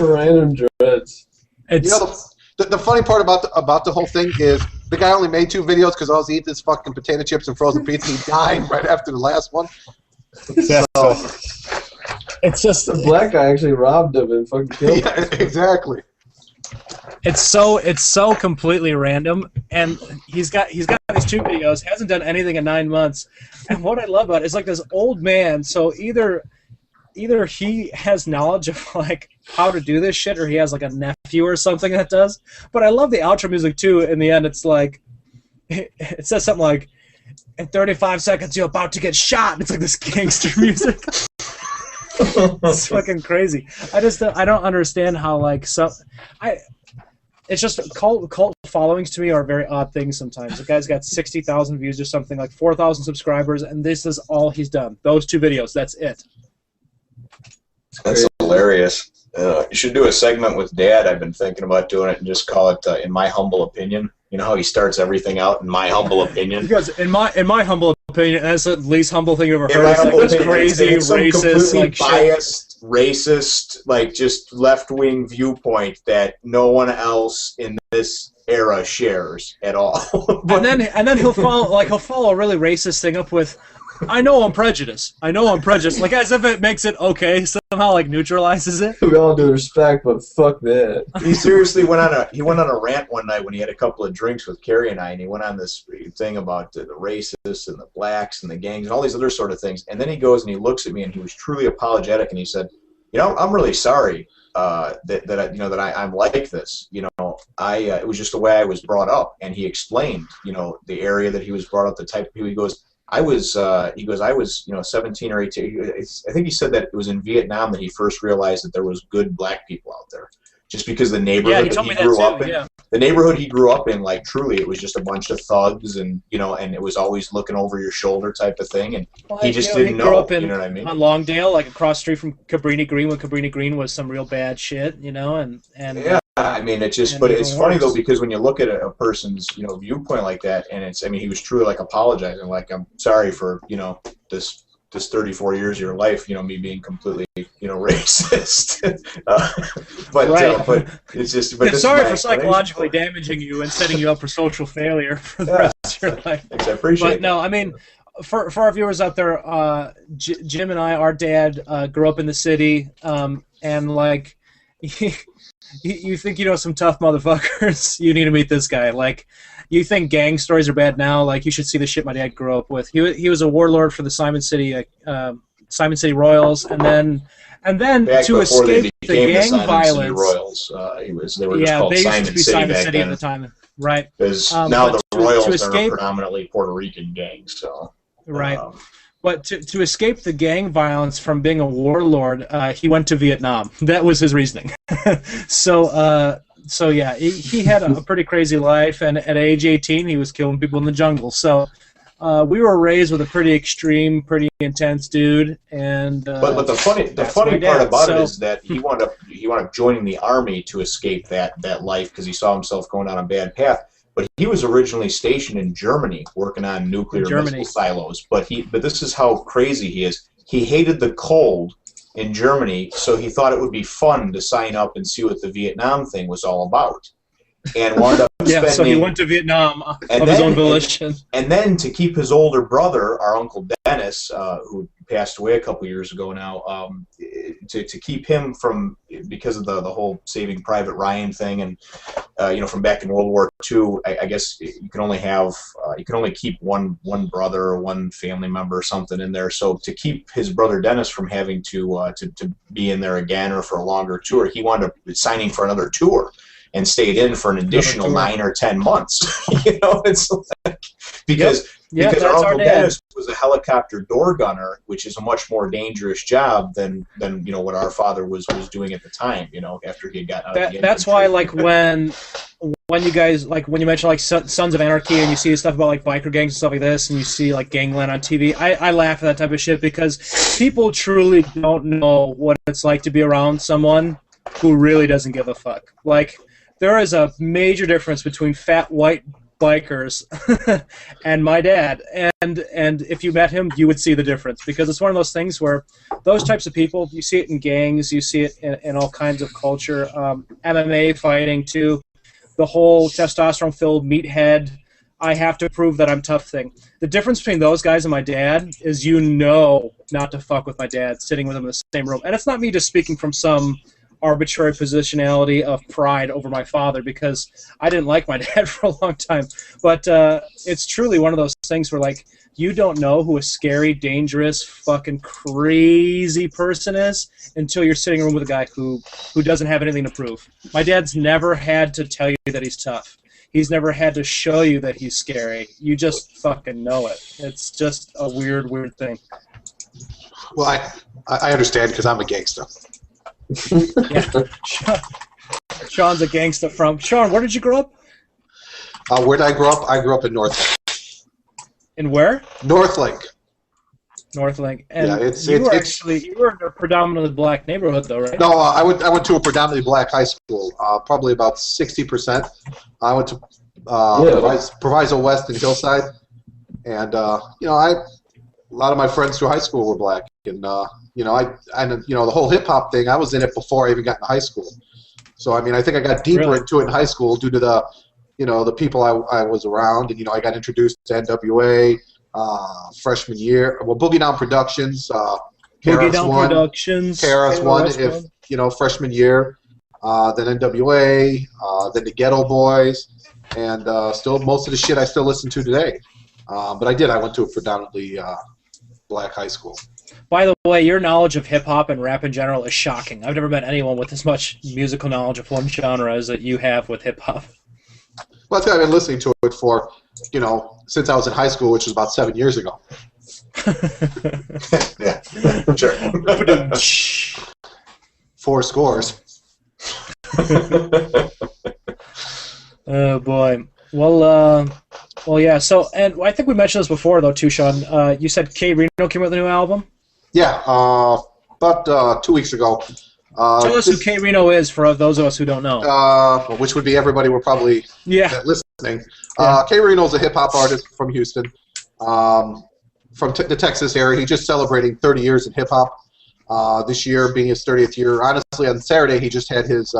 Random dreads. It's, You know, the funny part about the whole thing is the guy only made 2 videos because all he eats is fucking potato chips and frozen pizza. He died right after the last one. So, it's just The black guy actually robbed him and fucking killed him. yeah, exactly. it's so completely random, and he's got these 2 videos, hasn't done anything in 9 months, and what I love about it is like this old man. So either he has knowledge of like how to do this shit, or he has like a nephew or something that does. But I love the outro music too. In the end, it's like it says something like, "In 35 seconds, you're about to get shot." It's like this gangster music. It's fucking crazy. I don't understand how like it's just cult followings to me are very odd things sometimes. The guy's got 60,000 views or something, like 4,000 subscribers, and this is all he's done. Those 2 videos, that's it. That's hilarious. You should do a segment with Dad. I've been thinking about doing it and just call it "In My Humble Opinion." You know how he starts everything out in my humble opinion. Because in my humble opinion, that's the least humble thing you've ever In heard. my It's like humble this opinion, crazy, it's some racist, completely like shit. biased, racist, like just left-wing viewpoint that no one else in this era shares at all. And then he'll follow a really racist thing up with, "I know I'm prejudiced. I know I'm prejudiced," like as if it makes it okay, somehow like neutralizes it. We all due respect, but fuck that. He seriously went on a rant one night when he had a couple of drinks with Carrie and I, and he went on this thing about the racists and the blacks and the gangs and all these other sort of things. And then he goes and he looks at me and he was truly apologetic and he said, "You know, I'm really sorry that I'm like this. You know, it was just the way I was brought up." And he explained, you know, the area that he was brought up, the type of people. He goes, I was 17 or 18. I think he said that it was in Vietnam that he first realized that there was good black people out there. Just because the neighborhood that he grew up in, the neighborhood he grew up in, like truly, it was just a bunch of thugs, and you know, and it was always looking over your shoulder type of thing, and he just didn't know. Grew up you know what I mean? on Longdale, like across the street from Cabrini Green, when Cabrini Green was some real bad shit, you know, and yeah, I mean, it just, but it's funny though because when you look at a person's, you know, viewpoint like that, and it's, I mean, he was truly like apologizing, like, "I'm sorry for, you know, this 34 years of your life, you know, me being completely, you know, racist." But it's just. But sorry for psychologically damaging you and setting you up for social failure for the rest of your life. Thanks, I appreciate it. But no, I mean, for our viewers out there, Jim and I, our dad grew up in the city, and like, you think you know some tough motherfuckers, you need to meet this guy. Like, you think gang stories are bad now, like you should see the shit my dad grew up with. He was a warlord for the Simon City Royals, and then Back to escape the gang Simon violence. City Royals, they were just called they used Simon to be City Simon back City then. at the time, right? Because now the to Royals are escape, a predominantly Puerto Rican gang, so right. But to escape the gang violence from being a warlord, he went to Vietnam. That was his reasoning. So yeah, he had a pretty crazy life, and at age 18, he was killing people in the jungle. So we were raised with a pretty extreme, pretty intense dude. And but the funny part about it is that he wound up joining the army to escape that life because he saw himself going down a bad path. But he was originally stationed in Germany, working on nuclear missile silos. But this is how crazy he is. He hated the cold in Germany, so he thought it would be fun to sign up and see what the Vietnam thing was all about. And wound up spending. So he went to Vietnam of his own volition. And then to keep his older brother, our Uncle Dennis, who passed away a couple years ago now, to keep him from, because of the whole Saving Private Ryan thing, and you know, from back in World War II, I guess you can only keep one brother or one family member or something in there. So to keep his brother Dennis from having to be in there again or for a longer tour, he wound up signing for another tour and stayed in for an additional 9 or 10 months. You know, it's like, because our Uncle Dennis was a helicopter door gunner, which is a much more dangerous job than you know what our father was doing at the time. You know, after he had gotten out of the infantry. That's why, like, when you guys, like, when you mention like Sons of Anarchy and you see stuff about like biker gangs and stuff like this, and you see like Gangland on TV, I laugh at that type of shit because people truly don't know what it's like to be around someone who really doesn't give a fuck. Like, there is a major difference between fat white bikers and my dad, and if you met him, you would see the difference, because it's one of those things where those types of people, you see it in gangs, you see it in all kinds of culture, MMA fighting too, the whole testosterone-filled meathead, I have to prove that I'm tough thing. The difference between those guys and my dad is not to fuck with my dad sitting with him in the same room. And it's not me just speaking from some arbitrary positionality of pride over my father, because I didn't like my dad for a long time. But it's truly one of those things where, like, you don't know who a scary, dangerous, fucking crazy person is until you're sitting in a room with a guy who doesn't have anything to prove. My dad's never had to tell you that he's tough. He's never had to show you that he's scary. You just fucking know it. It's just a weird, weird thing. Well, I understand because I'm a gangster. Yeah. Sean's a gangster from... Sean, where did you grow up? Where did I grow up? I grew up in North. In where? Northlake. Northlake. And Yeah, you were in a predominantly black neighborhood, though, right? No, I went to a predominantly black high school. Probably about 60%. I went to Proviso West in Hillside, and a lot of my friends through high school were black, and the whole hip hop thing, I was in it before I even got into high school. So I mean, I think I got deeper into it in high school due to the people I was around, and I got introduced to NWA freshman year. Well, Boogie Down Productions, KRS One, freshman year. Then NWA, then the Ghetto Boys, and still most of the shit I still listen to today. But I went to a predominantly black high school. By the way, your knowledge of hip-hop and rap in general is shocking. I've never met anyone with as much musical knowledge of one genre as that you have with hip-hop. Well, that's why I've been listening to it for, since I was in high school, which was about 7 years ago. Yeah, sure. 4 scores. Oh boy. Well, yeah. So, and I think we mentioned this before, though, too, Sean. You said K Reno came out with a new album. Yeah, about 2 weeks ago. Tell us who K Reno is for those of us who don't know. Which would be everybody we're probably listening. K Reno's a hip hop artist from Houston, from the Texas area. He's just celebrating 30 years in hip hop. This year being his 30th year. Honestly, on Saturday he just had his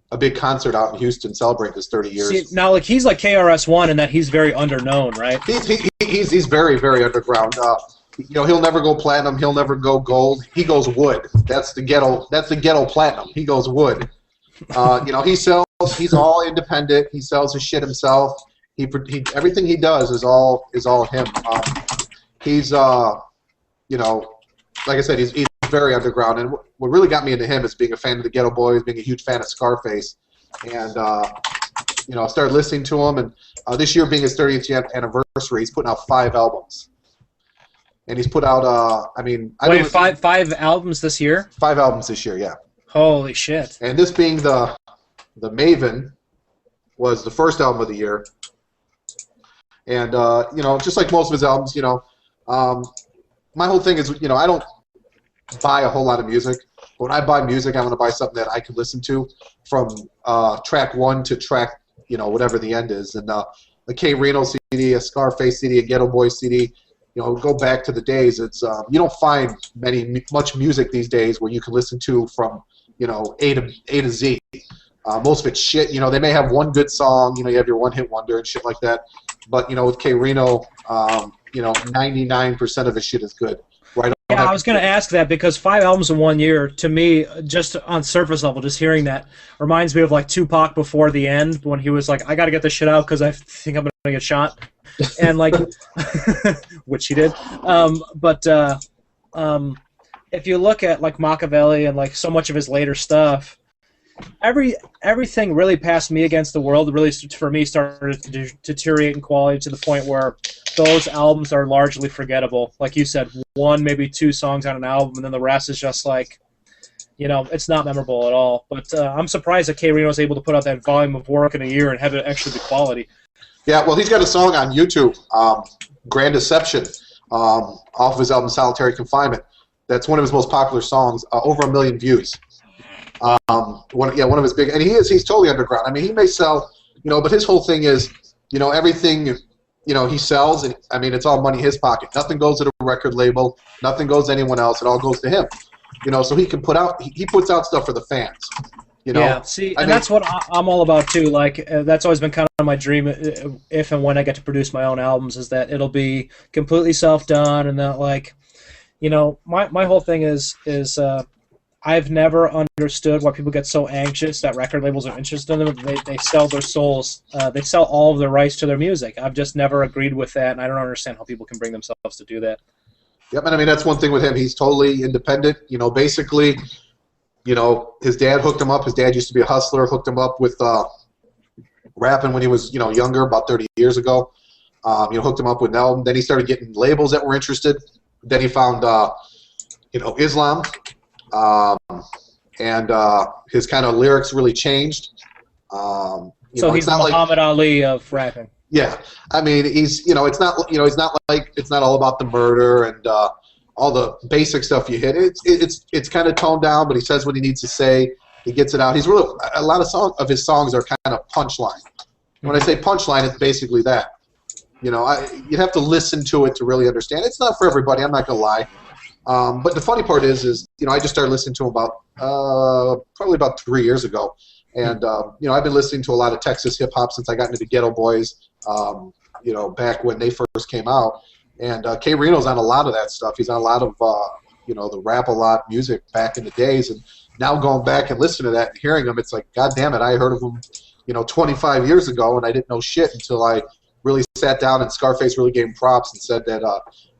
a big concert out in Houston celebrating his 30 years. See, now, he's like KRS-One in that he's very underknown, right? He's very, very underground. He'll never go platinum. He'll never go gold. He goes wood. That's the ghetto platinum. He goes wood. He sells. He's all independent. He sells his shit himself. Everything he does is all him. He's like I said, he's very underground. And what really got me into him is being a fan of the Ghetto Boys, being a huge fan of Scarface, and I started listening to him. And this year being his 30th anniversary, he's putting out 5 albums. And he's put out, five albums this year? 5 albums this year, yeah. Holy shit. And this being the Maven was the first album of the year. And, just like most of his albums, my whole thing is, I don't buy a whole lot of music. When I buy music, I want to buy something that I can listen to from track 1 to track, whatever the end is. And a K Reno CD, a Scarface CD, a Ghetto Boy CD, go back to the days. It's you don't find much music these days where you can listen to from A to Z. Most of it's shit. They may have one good song. You have your one-hit wonder and shit like that. But with K Reno, 99% of his shit is good. Right. Yeah, I was going to ask that because 5 albums in 1 year, to me, just on surface level, just hearing that reminds me of like Tupac before the end when he was like, I got to get this shit out because I think I'm going to get shot. And like, which he did. If you look at like Machiavelli and like so much of his later stuff, everything really passed me against the world. Really, for me, started to deteriorate in quality to the point where those albums are largely forgettable. Like you said, 1, maybe 2 songs on an album, and then the rest is just like, it's not memorable at all. But I'm surprised that K Reno was able to put out that volume of work in a year and have it actually be quality. Yeah, well, he's got a song on YouTube, Grand Deception, off of his album Solitary Confinement. That's one of his most popular songs, over 1 million views. One of his big, and he's totally underground. I mean, he may sell You know, but his whole thing is, you know, everything, you know, he sells, and I mean, it's all money in his pocket. Nothing goes to the record label. Nothing goes to anyone else. It all goes to him. You know, so he can put out, he puts out stuff for the fans. You know? Yeah, see, and that's what I'm all about too. Like, that's always been kind of my dream, if and when I get to produce my own albums, is that it'll be completely self-done, and that, like, you know, my whole thing is I've never understood why people get so anxious that record labels are interested in them. They sell their souls. They sell all of their rights to their music. I've just never agreed with that, and I don't understand how people can bring themselves to do that. Yep, and I mean, that's one thing with him. He's totally independent. You know, basically, you know, his dad hooked him up. His dad used to be a hustler, hooked him up with rapping when he was, you know, younger, about 30 years ago. You know, hooked him up with an album. Then he started getting labels that were interested. Then he found, you know, Islam. And his kind of lyrics really changed. So he's the Muhammad Ali of rapping. Yeah, I mean, he's, you know, it's not, you know, it's not like, it's not all about the murder and all the basic stuff you hit. It's kind of toned down, but he says what he needs to say. He gets it out. He's really, a lot of his songs are kind of punchline. When I say punchline, it's basically that. You know, you have to listen to it to really understand. It's not for everybody. I'm not gonna lie. But the funny part is, you know, I just started listening to him about probably about 3 years ago, and you know, I've been listening to a lot of Texas hip hop since I got into the Ghetto Boys. You know, back when they first came out, and K Reno's on a lot of that stuff. He's on a lot of you know, the Rap a Lot music back in the days, and now going back and listening to that and hearing him, it's like, God damn it, I heard of him, you know, 25 years ago, and I didn't know shit until I really sat down and Scarface really gave him props and said that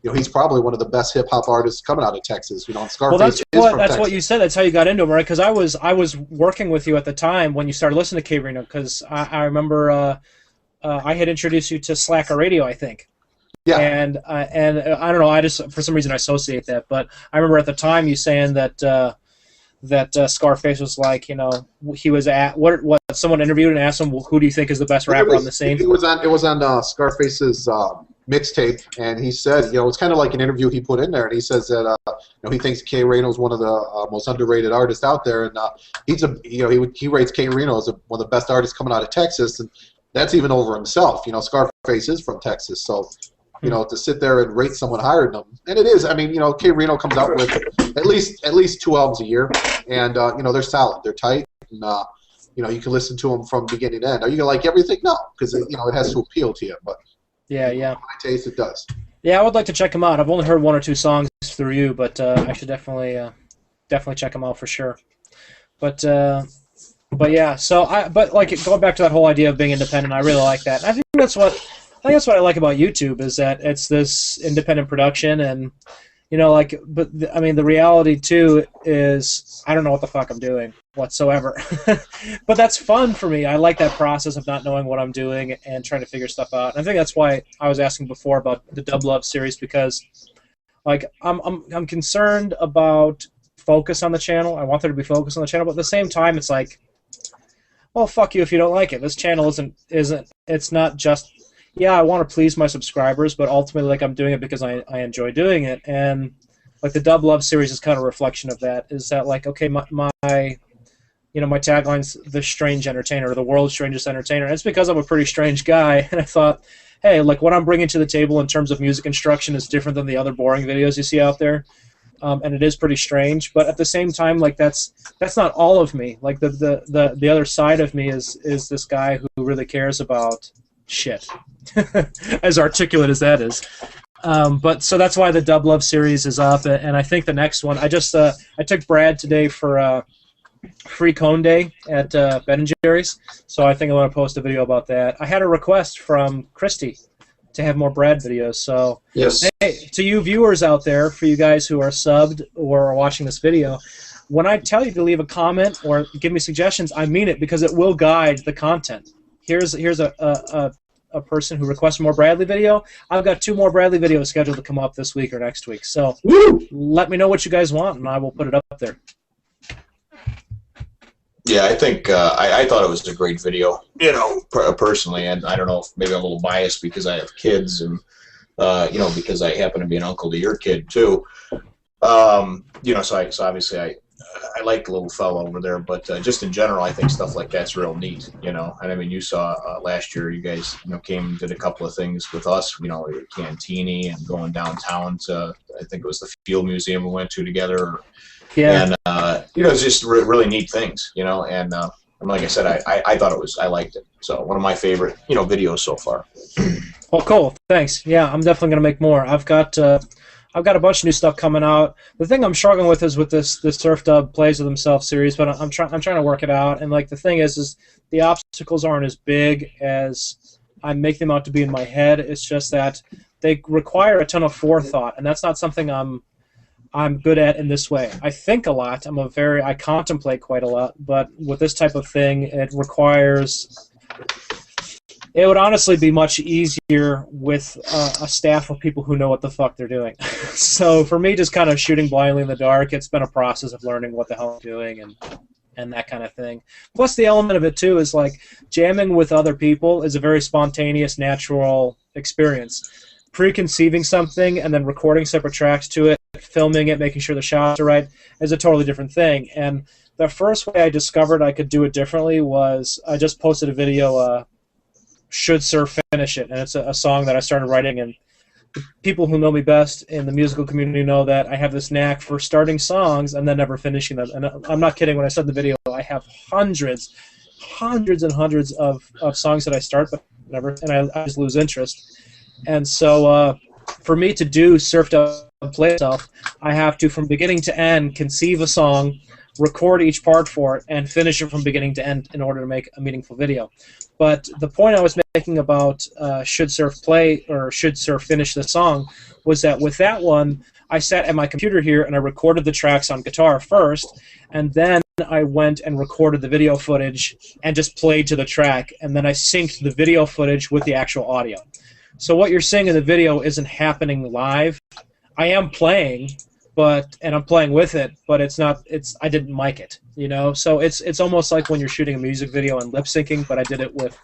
you know, he's probably one of the best hip hop artists coming out of Texas. You know, and Scarface that's what you said. That's how you got into him, right? Because I was working with you at the time when you started listening to K Reno. Because I remember I had introduced you to Slacker Radio, I think. Yeah. And I don't know. I just, for some reason, I associate that. But I remember at the time you saying that Scarface was like, you know, he was at what someone interviewed and asked him, well, who do you think is the best rapper on the scene? It was on Scarface's mixtape, and he said, you know, it's kind of like an interview he put in there, and he says that you know, he thinks K Reno is one of the most underrated artists out there, and he's a, you know, he rates K Reno as one of the best artists coming out of Texas, and that's even over himself. You know, Scarface is from Texas, so you know, to sit there and rate someone higher than them, and it is. I mean, you know, K Reno comes out with at least 2 albums a year, and you know, they're solid, they're tight, and you know, you can listen to them from beginning to end. Are you gonna like everything? No, because you know, it has to appeal to you. But yeah, my taste, it does. Yeah, I would like to check them out. I've only heard 1 or 2 songs through you, but I should definitely check them out for sure. But yeah, so like going back to that whole idea of being independent, I really like that. And I think that's what I like about YouTube, is that it's this independent production, and you know, like, but I mean, the reality too is I don't know what the fuck I'm doing whatsoever, but that's fun for me. I like that process of not knowing what I'm doing and trying to figure stuff out. And I think that's why I was asking before about the Dub Love series, because like I'm concerned about focus on the channel. I want there to be focus on the channel, but at the same time, it's like, well, fuck you if you don't like it. This channel isn't. It's not just. Yeah, I want to please my subscribers, but ultimately, like, I'm doing it because I enjoy doing it, and like the Dub Love series is kind of a reflection of that. Is that like, okay, my you know, my tagline's the strange entertainer, or the world's strangest entertainer, and it's because I'm a pretty strange guy, and I thought, hey, like, what I'm bringing to the table in terms of music instruction is different than the other boring videos you see out there, and it is pretty strange, but at the same time, like, that's not all of me. Like the other side of me is this guy who really cares about shit, as articulate as that is. But so that's why the Dub Love series is up, and I think the next one, I took Brad today for Free Cone Day at Ben & Jerry's, so I think I'm going to post a video about that. I had a request from Christy to have more Brad videos, so Yes. hey, to you viewers out there, for you guys who are subbed or are watching this video, when I tell you to leave a comment or give me suggestions, I mean it, because it will guide the content. Here's a person who requested more Bradley video. I've got 2 more Bradley videos scheduled to come up this week or next week. So let me know what you guys want, and I will put it up there. Yeah, I think I thought it was a great video, you know, personally, and I don't know if maybe I'm a little biased because I have kids, and you know, because I happen to be an uncle to your kid too. You know, so obviously I I like the little fellow over there, but just in general, I think stuff like that's real neat, you know. And I mean, you saw last year, you guys, you know, came and did a couple of things with us, you know, Cantini and going downtown to, I think it was the Field Museum we went to together. Yeah. And you know, it's just really neat things, you know. And like I said, I thought I liked it. So one of my favorite, you know, videos so far. Well, cool. Thanks. Yeah, I'm definitely gonna make more. I've got a bunch of new stuff coming out. The thing I'm struggling with is with this Surf Dub Plays with Himself series, but I'm trying to work it out. And like the thing is the obstacles aren't as big as I make them out to be in my head. It's just that they require a ton of forethought, and that's not something I'm good at in this way. I think a lot. I contemplate quite a lot, but with this type of thing, it requires. It would honestly be much easier with a staff of people who know what the fuck they're doing. So for me, just kind of shooting blindly in the dark, it's been a process of learning what the hell I'm doing and that kind of thing. Plus the element of it, too, is like jamming with other people is a very spontaneous, natural experience. Preconceiving something and then recording separate tracks to it, filming it, making sure the shots are right, is a totally different thing. And the first way I discovered I could do it differently was I just posted a video, Should Surf Finish It, and it's a song that I started writing, and the people who know me best in the musical community know that I have this knack for starting songs and then never finishing them. And I'm not kidding when I said in the video, I have hundreds and hundreds of songs that I start but never, and I just lose interest. And so for me to do Surf Dub Play Itself, I have to, from beginning to end, conceive a song, record each part for it, and finish it from beginning to end in order to make a meaningful video. But the point I was making about Should Surf Play or Should Surf Finish the song was that with that one, I sat at my computer here and I recorded the tracks on guitar first, and then I went and recorded the video footage and just played to the track, and then I synced the video footage with the actual audio. So what you're seeing in the video isn't happening live. I am playing, and I'm playing with it, but it's not. I didn't mic it, you know. So it's almost like when you're shooting a music video and lip syncing, but I did it with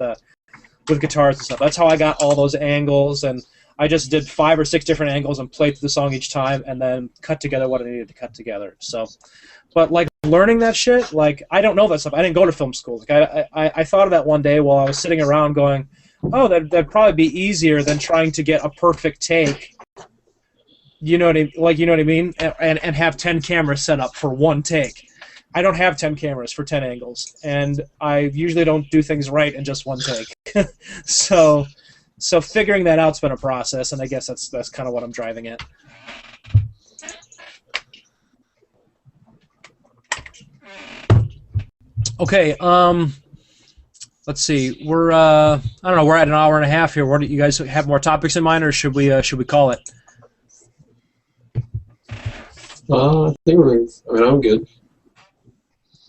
guitars and stuff. That's how I got all those angles, and I just did 5 or 6 different angles and played through the song each time, and then cut together what I needed to cut together. So, but like learning that shit, like I don't know that stuff. I didn't go to film school. Like I thought of that one day while I was sitting around going, oh, that'd probably be easier than trying to get a perfect take. You know what I mean? And have 10 cameras set up for one take. I don't have 10 cameras for 10 angles, and I usually don't do things right in just one take. so figuring that out's been a process, and I guess that's kind of what I'm driving at. Okay, let's see. We're I don't know. We're at an hour and a half here. What do you guys have more topics in mind, or should we call it? I think I'm good.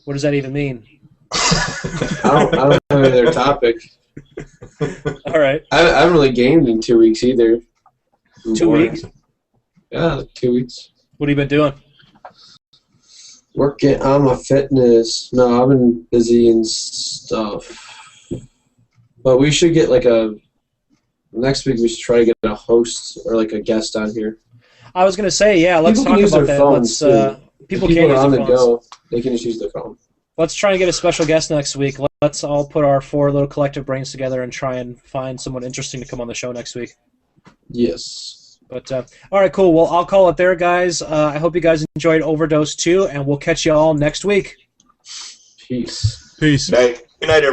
What does that even mean? I don't have any other topic. All right. I haven't really gamed in 2 weeks either. 2 weeks? Yeah, 2 weeks. What have you been doing? Working on my fitness. No, I've been busy and stuff. But we should get next week we should try to get a host or like a guest on here. I was going to say, yeah, let's People talk can use about their that. phones, People If can are use on their the phones. go, they can just use their phone. Let's try and get a special guest next week. Let's all put our 4 little collective brains together and try and find someone interesting to come on the show next week. Yes. But all right, cool. Well, I'll call it there, guys. I hope you guys enjoyed Overdose 2, and we'll catch you all next week. Peace. Peace. Good night, everyone.